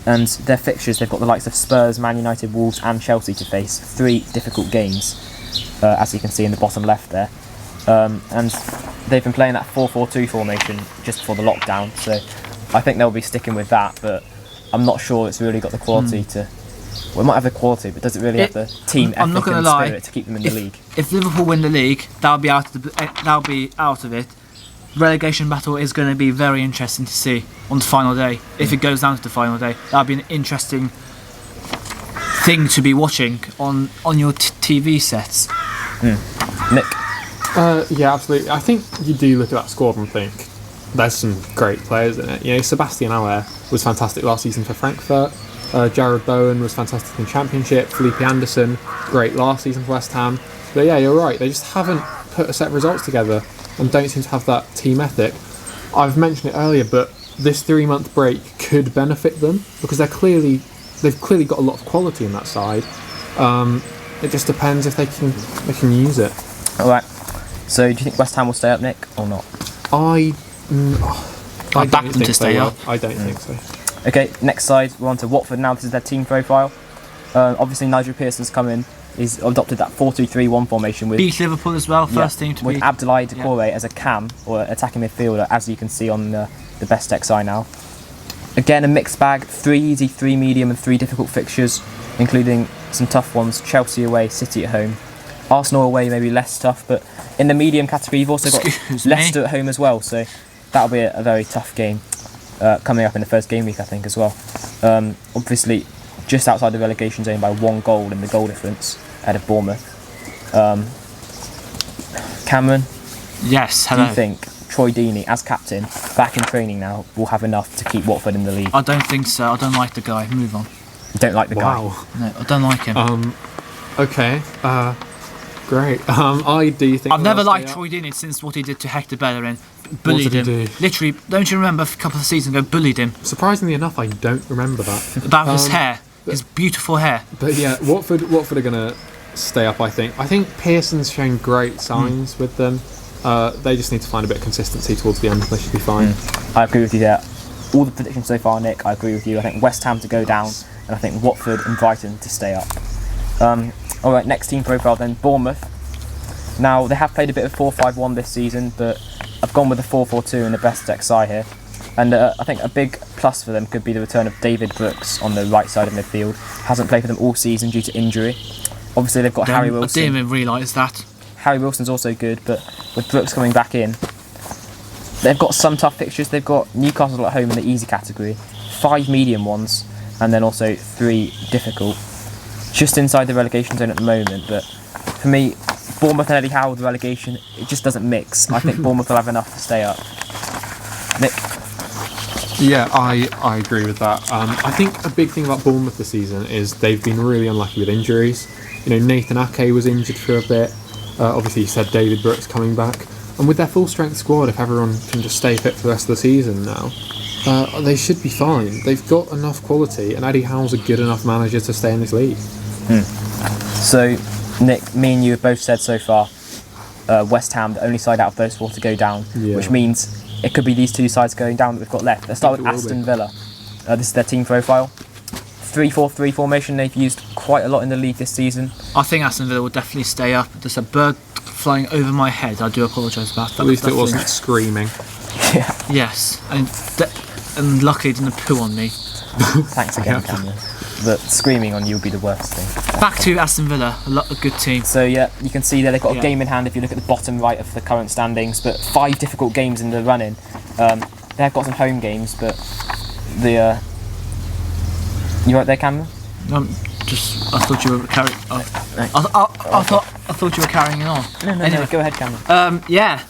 and their fixtures, they've got the likes of Spurs, Man United, Wolves and Chelsea to face. 3 difficult games, as you can see in the bottom left there. And they've been playing that 4-4-2 formation just before the lockdown, so I think they'll be sticking with that, but I'm not sure it's really got the quality to... Well, it might have the quality, but does it really have the team ethic and spirit to keep them in the league?
If Liverpool win the league, that'll be out of it. Relegation battle is going to be very interesting to see on the final day. If it goes down to the final day, that'll be an interesting thing to be watching on your TV sets.
Nick?
Yeah, absolutely. I think you do look at that squad and think there's some great players in it. You know, Sebastian Haller was fantastic last season for Frankfurt. Jared Bowen was fantastic in Championship. Felipe Anderson, great last season for West Ham. But yeah, you're right. They just haven't put a set of results together and don't seem to have that team ethic. I've mentioned it earlier, but this 3-month break could benefit them because they've clearly got a lot of quality in that side. It just depends if they can use it.
All right. So, do you think West Ham will stay up, Nick, or not?
I
backed them to stay up.
I don't think so.
Okay, next side, we're on to Watford now. This is their team profile. Obviously, Nigel Pearson's come in. He's adopted that 4-2-3-1 formation with...
Beat Liverpool as well, first team to beat.
With Abdoulaye Doucouré as a cam, or attacking midfielder, as you can see on the best XI now. Again, a mixed bag. 3 easy, 3 medium and 3 difficult fixtures, including some tough ones. Chelsea away, City at home. Arsenal away maybe less tough, but in the medium category you've also got Leicester at home as well, so that'll be a very tough game. Coming up in the first game week, I think, as well. Obviously, just outside the relegation zone by 1 goal in the goal difference ahead of Bournemouth. Cameron,
yes,
hello. Do you think Troy Deeney, as captain, back in training now, will have enough to keep Watford in the league?
I don't think so. I don't like the guy. Move on.
You don't like the guy?
No, I don't like him.
Okay. Great. I do think...
I've never liked Troy Deeney since what he did to Hector Bellerin. Bullied him. Literally, don't you remember a couple of seasons ago, bullied him?
Surprisingly enough, I don't remember that.
About his hair. His beautiful hair.
But yeah, Watford are going to stay up, I think. I think Pearson's shown great signs with them. They just need to find a bit of consistency towards the end. They should be fine.
I agree with you there. All the predictions so far, Nick, I agree with you. I think West Ham to go down, and I think Watford and Brighton to stay up. Alright, next team profile then, Bournemouth. Now, they have played a bit of 4-5-1 this season, but I've gone with the 4-4-2 in the best XI here. And I think a big plus for them could be the return of David Brooks on the right side of midfield. Hasn't played for them all season due to injury. Obviously, they've got Harry Wilson.
I didn't even realise that.
Harry Wilson's also good, but with Brooks coming back in, they've got some tough fixtures. They've got Newcastle at home in the easy category, 5 medium ones, and then also 3 difficult. Just inside the relegation zone at the moment, but for me, Bournemouth and Eddie Howe with the relegation, it just doesn't mix. I think Bournemouth will have enough to stay up. Nick?
Yeah, I agree with that. I think a big thing about Bournemouth this season is they've been really unlucky with injuries. You know, Nathan Ake was injured for a bit. Obviously, you said David Brooks coming back. And with their full-strength squad, if everyone can just stay fit for the rest of the season now, they should be fine. They've got enough quality, and Eddie Howe's a good enough manager to stay in this league.
So, Nick, me and you have both said so far, West Ham, the only side out of those 4 to go down, which means it could be these 2 sides going down that we've got left. Let's start with Aston Villa. This is their team profile. 3-4-3 formation they've used quite a lot in the league this season.
I think Aston Villa will definitely stay up. There's a bird flying over my head. I do apologise about that.
At least it wasn't screaming.
Yeah.
Yes, and luckily it didn't poo on me.
Thanks again, Cameron. But screaming on you would be the worst thing.
Back to Aston Villa, a good team.
So yeah, you can see there they've got a game in hand if you look at the bottom right of the current standings, but 5 difficult games in the run-in. They have got some home games, but the... You right there, Cameron?
I thought you were carrying. I thought you were carrying it on.
No,
anyway,
go ahead, Cameron.
Yeah,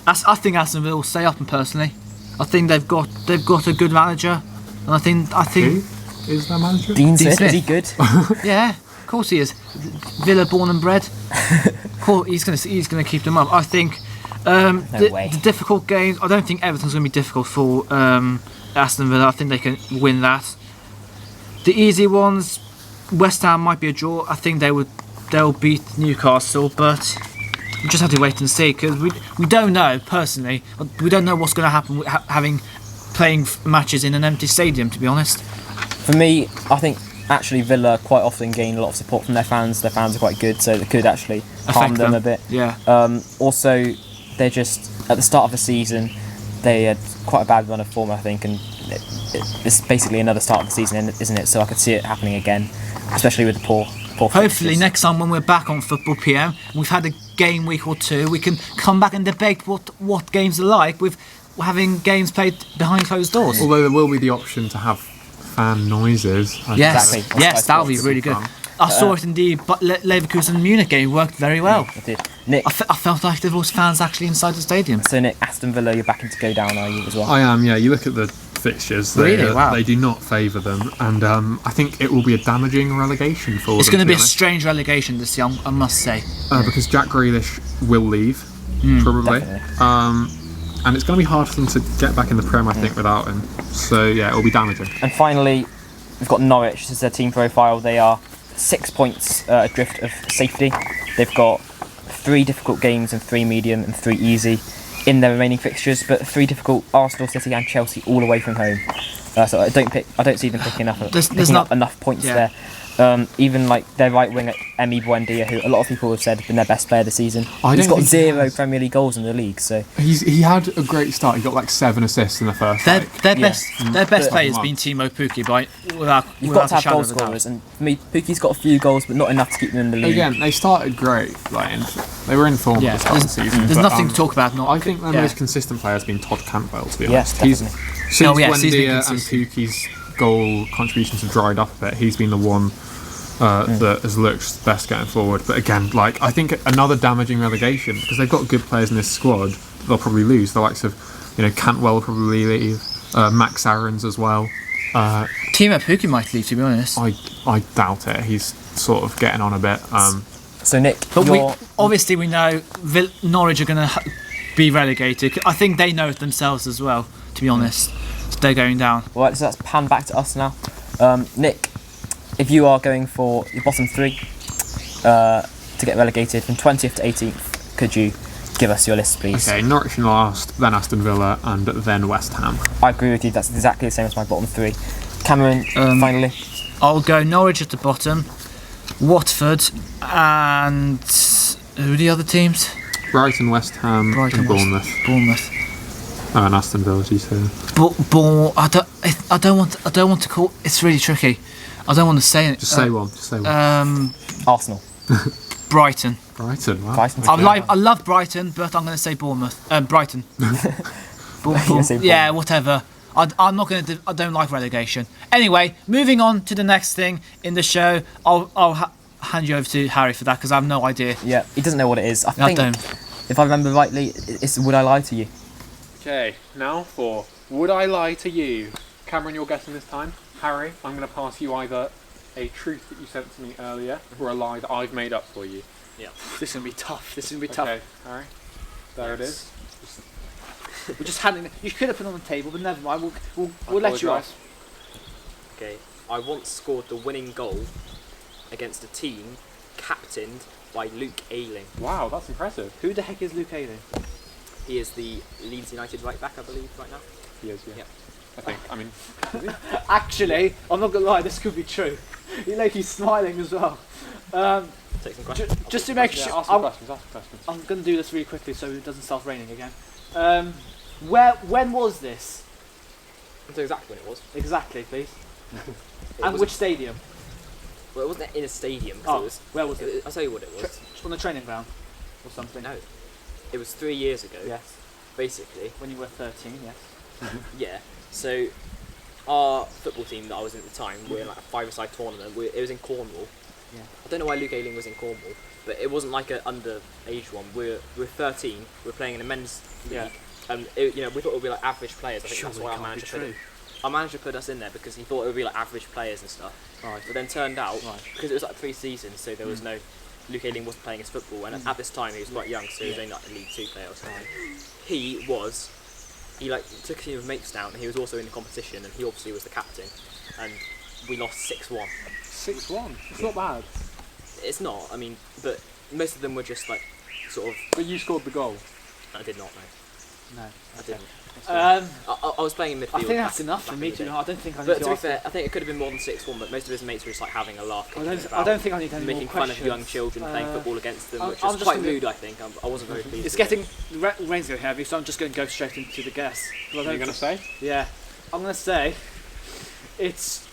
I think Aston Villa will stay up. And personally, I think they've got a good manager, and I think
Who is their manager?
Dean Smith, is he good?
Yeah, of course he is. Villa born and bred. Cool, he's gonna keep them up. I think the difficult games. I don't think Everton's gonna be difficult for Aston Villa. I think they can win that. The easy ones, West Ham might be a draw. I think they'll beat Newcastle, but we just have to wait and see because we don't know personally. We don't know what's going to happen with playing matches in an empty stadium. To be honest,
for me, I think actually Villa quite often gain a lot of support from their fans. Their fans are quite good, so it could actually harm them a bit.
Yeah.
Also, they're just at the start of the season. They had quite a bad run of form, I think, and it's basically another start of the season, isn't it? So I could see it happening again, especially with the poor
Hopefully
fixtures.
next time when we're back on Football PM, we've had a game week or 2, we can come back and debate what games are like with having games played behind closed doors.
Although there will be the option to have fan noises.
Yes,
Exactly.
yes, that'll be really good. I saw it in the Leverkusen and Munich game. It worked very well.
It did. Nick,
I felt like there was fans actually inside the stadium.
so Nick, Aston Villa, you're backing to go down, are you as well?
I am, yeah. You look at the fixtures,
Really? Wow.
They do not favour them, and I think it will be a damaging relegation for them.
It's going to be a
honest.
strange relegation this year, I must say.
Because Jack Grealish will leave, probably.
Definitely.
And it's going to be hard for them to get back in the Prem, I think, without him. So, yeah, it will be damaging.
And finally, we've got Norwich. This is their team profile. They are 6 points adrift of safety. They've got 3 difficult games and 3 medium and 3 easy in their remaining fixtures, but 3 difficult: Arsenal, City and Chelsea, all away from home. So I don't see them picking up enough points there. Even like their right winger Emi Buendia, who a lot of people have said has been their best player this season. He's got 0 Premier League goals in the league. So
he had a great start. He got like 7 assists in the first.
Their
Yeah.
best player has been Timo Pukki, without
you've got to have
a shadow
goal
of a doubt.
scorers, and for me, Pukki's got a few goals, but not enough to keep them in the league.
Again, they started great. They were in form at the start of the season.
There's
but,
nothing to talk about.
I think their most consistent player has been Todd Cantwell, to be
Yes,
honest.
definitely.
Since
he's been
Buendia and
consistent.
Pukki's goal contributions have dried up a bit, he's been the one that has looked best going forward. But again, like, I think another damaging relegation, because they've got good players in this squad. They'll probably lose. The likes of, Cantwell will probably leave, Max Aarons as well.
Timo Pukki might leave, to be honest.
I doubt it. He's sort of getting on a bit.
So Nick,
But we know Norwich are going to be relegated. I think they know it themselves as well, to be honest. They're going down.
Right, so let's pan back to us now. Nick, if you are going for your bottom 3 to get relegated from 20th to 18th, could you give us your list, please?
Okay, Norwich in last, then Aston Villa, and then West Ham.
I agree with you. That's exactly the same as my bottom 3. Cameron, finally.
I'll go Norwich at the bottom, Watford, and Who are the other teams?
Brighton, West Ham,
Brighton,
and Bournemouth.
Bournemouth.
Oh, and Aston Villa, as you say.
Bournemouth. I don't want to call. It's really tricky. I don't want to say it.
Just say one. Just say one.
Arsenal.
Brighton.
Brighton. Wow.
Brighton.
I love Brighton, but I'm going to say Bournemouth. Brighton. Yeah, whatever. I'm not going to. I don't like relegation. Anyway, moving on to the next thing in the show. I'll hand you over to Harry for that because I have no idea.
Yeah, he doesn't know what it is. I
I
think,
don't.
if I remember rightly, it's Would I Lie to You?
Okay, now for Would I Lie to You? Cameron, you're guessing this time. Harry, I'm going to pass you either a truth that you sent to me earlier or a lie that I've made up for you.
Yeah.
This is going to be tough.
Okay, Harry. There it is.
We're just handing it. You could have put it on the table, but never mind. We'll let you off.
Okay, I once scored the winning goal against a team captained by Luke Ayling.
Wow, that's impressive.
Who the heck is Luke Ayling?
He is the Leeds United right back, I believe, right now.
He is, yeah.
Yeah.
I think. I mean,
Actually, I'm not gonna lie. This could be true. He's smiling as well.
Take some questions.
Just to make sure,
ask some questions. Ask some questions.
I'm gonna do this really quickly so it doesn't start raining again. When was this?
I know exactly when it was.
Exactly, please.
It
And
was-
which stadium?
Well, it wasn't in a stadium. 'Cause
Oh,
it was,
where was it?
I'll tell you what it was.
On the training ground or something?
No, it was 3 years ago.
Yes.
Basically,
When you were 13, yes.
yeah. So our football team that I was in at the time, we were in like a five-a-side tournament. It was in Cornwall.
Yeah.
I don't know why Luke Ayling was in Cornwall, but it wasn't like an underage one. We were 13. We were playing in a men's league.
Yeah.
And we thought it would be like average players. I think that's why our manager put us in there because he thought it would be like average players and stuff.
Right.
But then turned out
Right.
because it was like pre-season, so there was no Luke Ayling wasn't playing his football, and at this time he was quite young, so he was only like a League 2 player or something. He like took a team of mates down, and he was also in the competition, and he obviously was the captain, and we lost 6-1.
6-1. It's not bad.
It's not, I mean, but most of them were just like sort of.
But you scored the goal.
I did not know.
No.
I didn't.
I
I was playing in midfield.
think that's
back-
enough for
back
me
in the
to
day.
know. I don't think I need
But
to
to be
ask
fair, I think it could have been more than 6-1, but most of his mates were just like having a laugh.
I
kicking
don't
about,
think I need any more
making fun of young
questions.
children playing football against them,
I'm-
which
I'm
was
just
quite
gonna-
rude, I think. I wasn't very pleased.
It's
with it.
getting rain's getting heavy, so I'm just going to go straight into the guess.
What are you going to say?
Yeah, I'm going to say it's.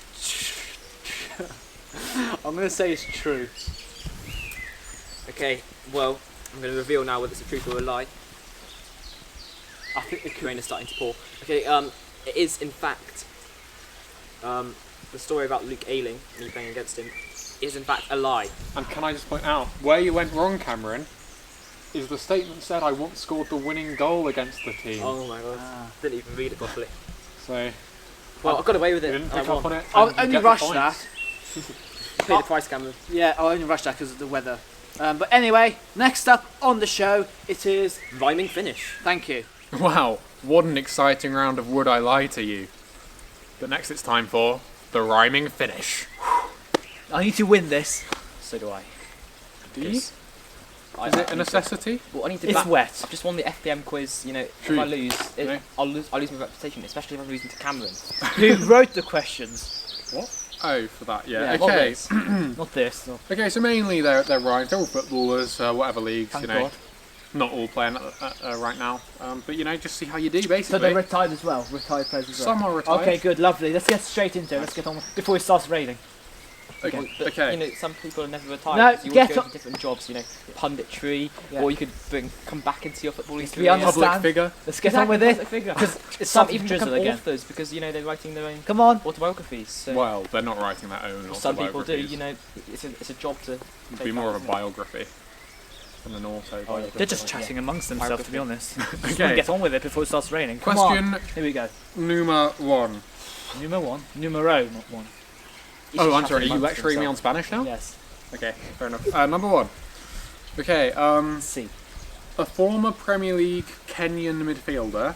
I'm going to say it's true.
Okay, well, I'm going to reveal now whether it's a truth or a lie.
I think it could.
Rain is starting to pour. Okay, it is in fact the story about Luke Ayling and me playing against him is in fact a lie.
And can I just point out, where you went wrong, Cameron, is the statement said I once scored the winning goal against the team.
Oh my god, didn't even read it properly.
So,
Well, I got away with
you
it.
didn't
and I
pick up
won.
on it.
I'll
and you
only
get the
rush
points.
that.
Pay the price, Cameron.
Yeah, I'll only rush that because of the weather. But anyway, next up on the show, it is.
Rhyming finish.
Thank you.
Wow, what an exciting round of Would I Lie to You. But next it's time for the rhyming finish.
I need to win this.
So do I.
Do you?
Yes.
Is it a necessity?
Well, I need to.
It's wet.
I've just won the FPM quiz. You know,
True.
if I lose,
Yeah.
I'll lose my reputation, especially if I'm losing to Cameron.
Who wrote the questions?
Oh, for that, yeah.
Yeah,
Not
okay.
this.
Not this. No.
Okay, so mainly they're rhymes. They're all footballers, whatever leagues,
Thank
you know.
God.
Not all playing right now. But, you know, just see how you do, basically.
So they're retired as well. Retired players as well.
Some are retired.
Okay, good, lovely. Let's get straight into it. Let's get on before it starts raining.
Okay.
But,
okay.
You know, some people are never retired.
No,
'cause you
get
always go
up-
to different jobs. You know, punditry,
Yeah.
or you could come back into your footballing
We
career.
understand.
Public figure.
Let's get on with it.
Because
Because it's
some
something
even
drizzle
become
again.
authors because you know they're writing their own
Come on.
autobiographies. So
Well, they're not writing their own
some people do.
autobiographies.
You know, it's a job to.
It'd be more of a biography than an autobiography.
They're just chatting amongst themselves, to be honest. Just
Okay.
wanna get on with it before it starts raining. Come on.
Question
Here we go.
number one.
Numero one. Numero, not one.
Oh, I'm sorry. Are you lecturing me on Spanish now?
Yes.
Okay, fair enough. Number one. Okay,
C.
a former Premier League Kenyan midfielder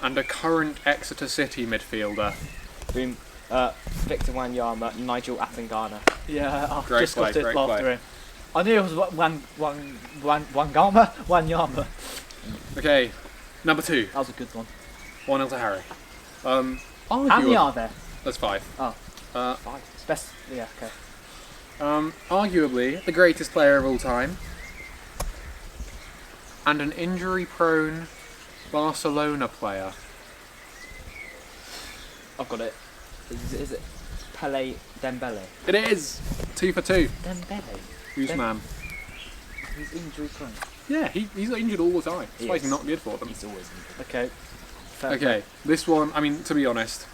and a current Exeter City midfielder.
Boom. Victor Wanyama, Nigel Atangana.
Yeah, I've
Great
just got
play,
it
great
after
play.
him. I knew it was Wanyama.
Okay, number two.
That was a good one.
1-0 to Harry.
How many are there?
That's 5.
Oh.
Uh,
It's best. Yeah, okay.
arguably the greatest player of all time, and an injury-prone Barcelona player.
I've got it. Is it Pele Dembele?
It is 2 for 2.
Dembele?
Usman.
He's injury prone.
Yeah, he's injured all the time. That's why he's not good for them.
He's always injured.
Okay. Fair
Okay, this one, I mean, to be honest,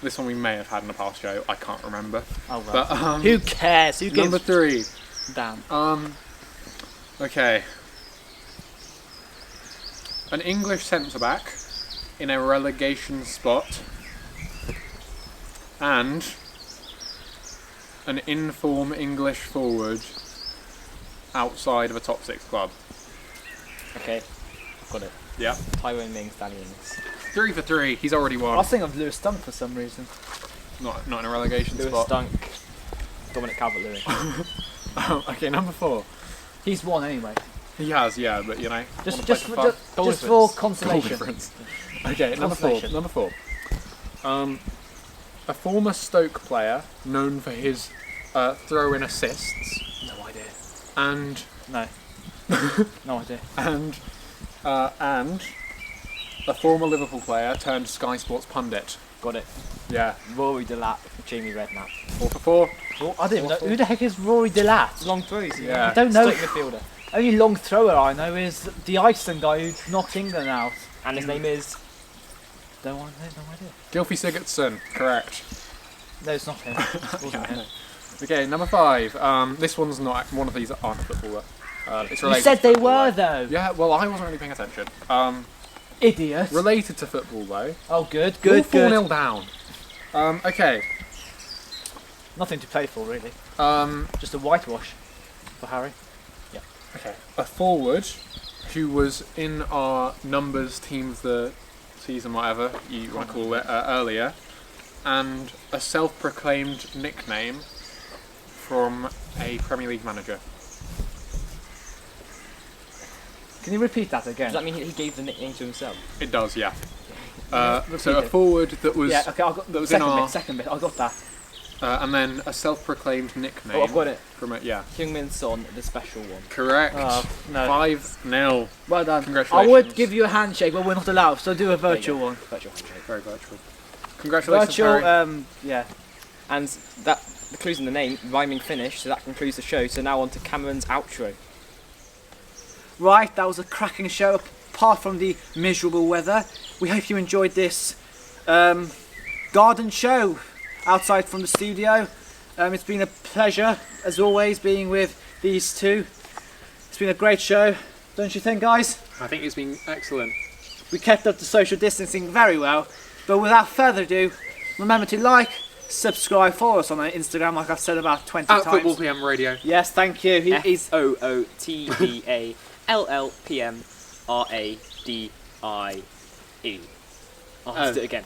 this one we may have had in a past show. I can't remember.
Oh well.
But,
who cares? Who gives?
number 3.
Damn.
Okay. An English centre-back in a relegation spot and an in-form English forward outside of a top 6 club.
Okay, I've got it.
Yep.
Tyrone Mings, Danny Ings.
3 for 3. He's already
I
won.
was thinking of Lewis Dunk for some reason.
Not in a relegation
Lewis
spot.
Dunk, Dominic Calvert-Lewin.
Okay, number 4.
He's won anyway.
He has, yeah, but you know.
Just
wanna play
for,
fun?
just for
Goal
consolation.
difference. Okay, number 4.
Consolation.
Number 4. A former Stoke player known for his throw-in assists
No idea.
and
No. No idea.
and a former Liverpool player turned Sky Sports pundit.
Got it.
Yeah,
Rory Delap, Jamie Redknapp.
4 for 4.
Oh, I didn't know. Who the heck is Rory Delat?
Long throws.
Yeah.
I don't know.
Stoke midfielder.
Only long thrower I know is the Iceland guy who knocked England out.
And his name is...
No idea.
Gylfi Sigurdsson, correct.
No, it's not him. It wasn't him.
Okay, number 5. This one's not. One of these aren't a footballer. It's
You
related
said
to
they
football,
were
though.
though.
Yeah, well, I wasn't really paying attention.
Idiot.
Related to football though.
Oh, good.
You're
Good.
4-0 down. Okay.
Nothing to play for really.
Just
a whitewash for Harry.
Okay. A forward who was in our numbers team of the season, whatever you want to call it, earlier, and a self-proclaimed nickname from a Premier League manager.
Can you repeat that again?
Does that mean he gave the nickname to himself?
It does, yeah.
Repeat
So a
it.
forward that was
Yeah. Okay. I got
that was
second
in our
bit. Second bit. I got that.
and then a self-proclaimed nickname.
Oh, I've got it.
From it, yeah.
Heung-min Son, the special one.
Correct.
Oh, no.
5-0.
Well done.
Congratulations.
I would give you a handshake, but we're not allowed. So do a virtual one.
Virtual handshake.
Very virtual. Congratulations,
Virtual.
Harry.
Yeah.
And that, the clues in the name, rhyming finish, so that concludes the show. So now on to Cameron's outro.
Right, that was a cracking show. Apart from the miserable weather, we hope you enjoyed this garden show outside from the studio. It's been a pleasure, as always, being with these two. It's been a great show, don't you think, guys?
I think it's been excellent.
We kept up the social distancing very well. But without further ado, remember to like, subscribe, follow us on our Instagram, like I've said about 20
At
times.
Football PM Radio.
Yes, thank you. He's
FOOTBALLPMRADIE. Let's do it again.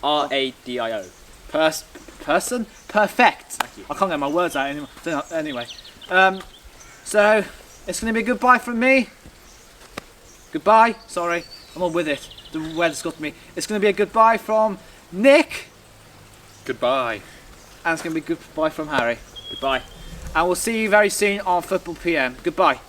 FOOTBALLPMRADIO.
person? Perfect.
Thank you.
I can't get my words out anyway. So, it's going to be a goodbye from me. Goodbye. Sorry, I'm on with it. The weather's got me. It's going to be a goodbye from Nick.
Goodbye.
And it's going to be a goodbye from Harry.
Goodbye.
And we'll see you very soon on Football PM. Goodbye.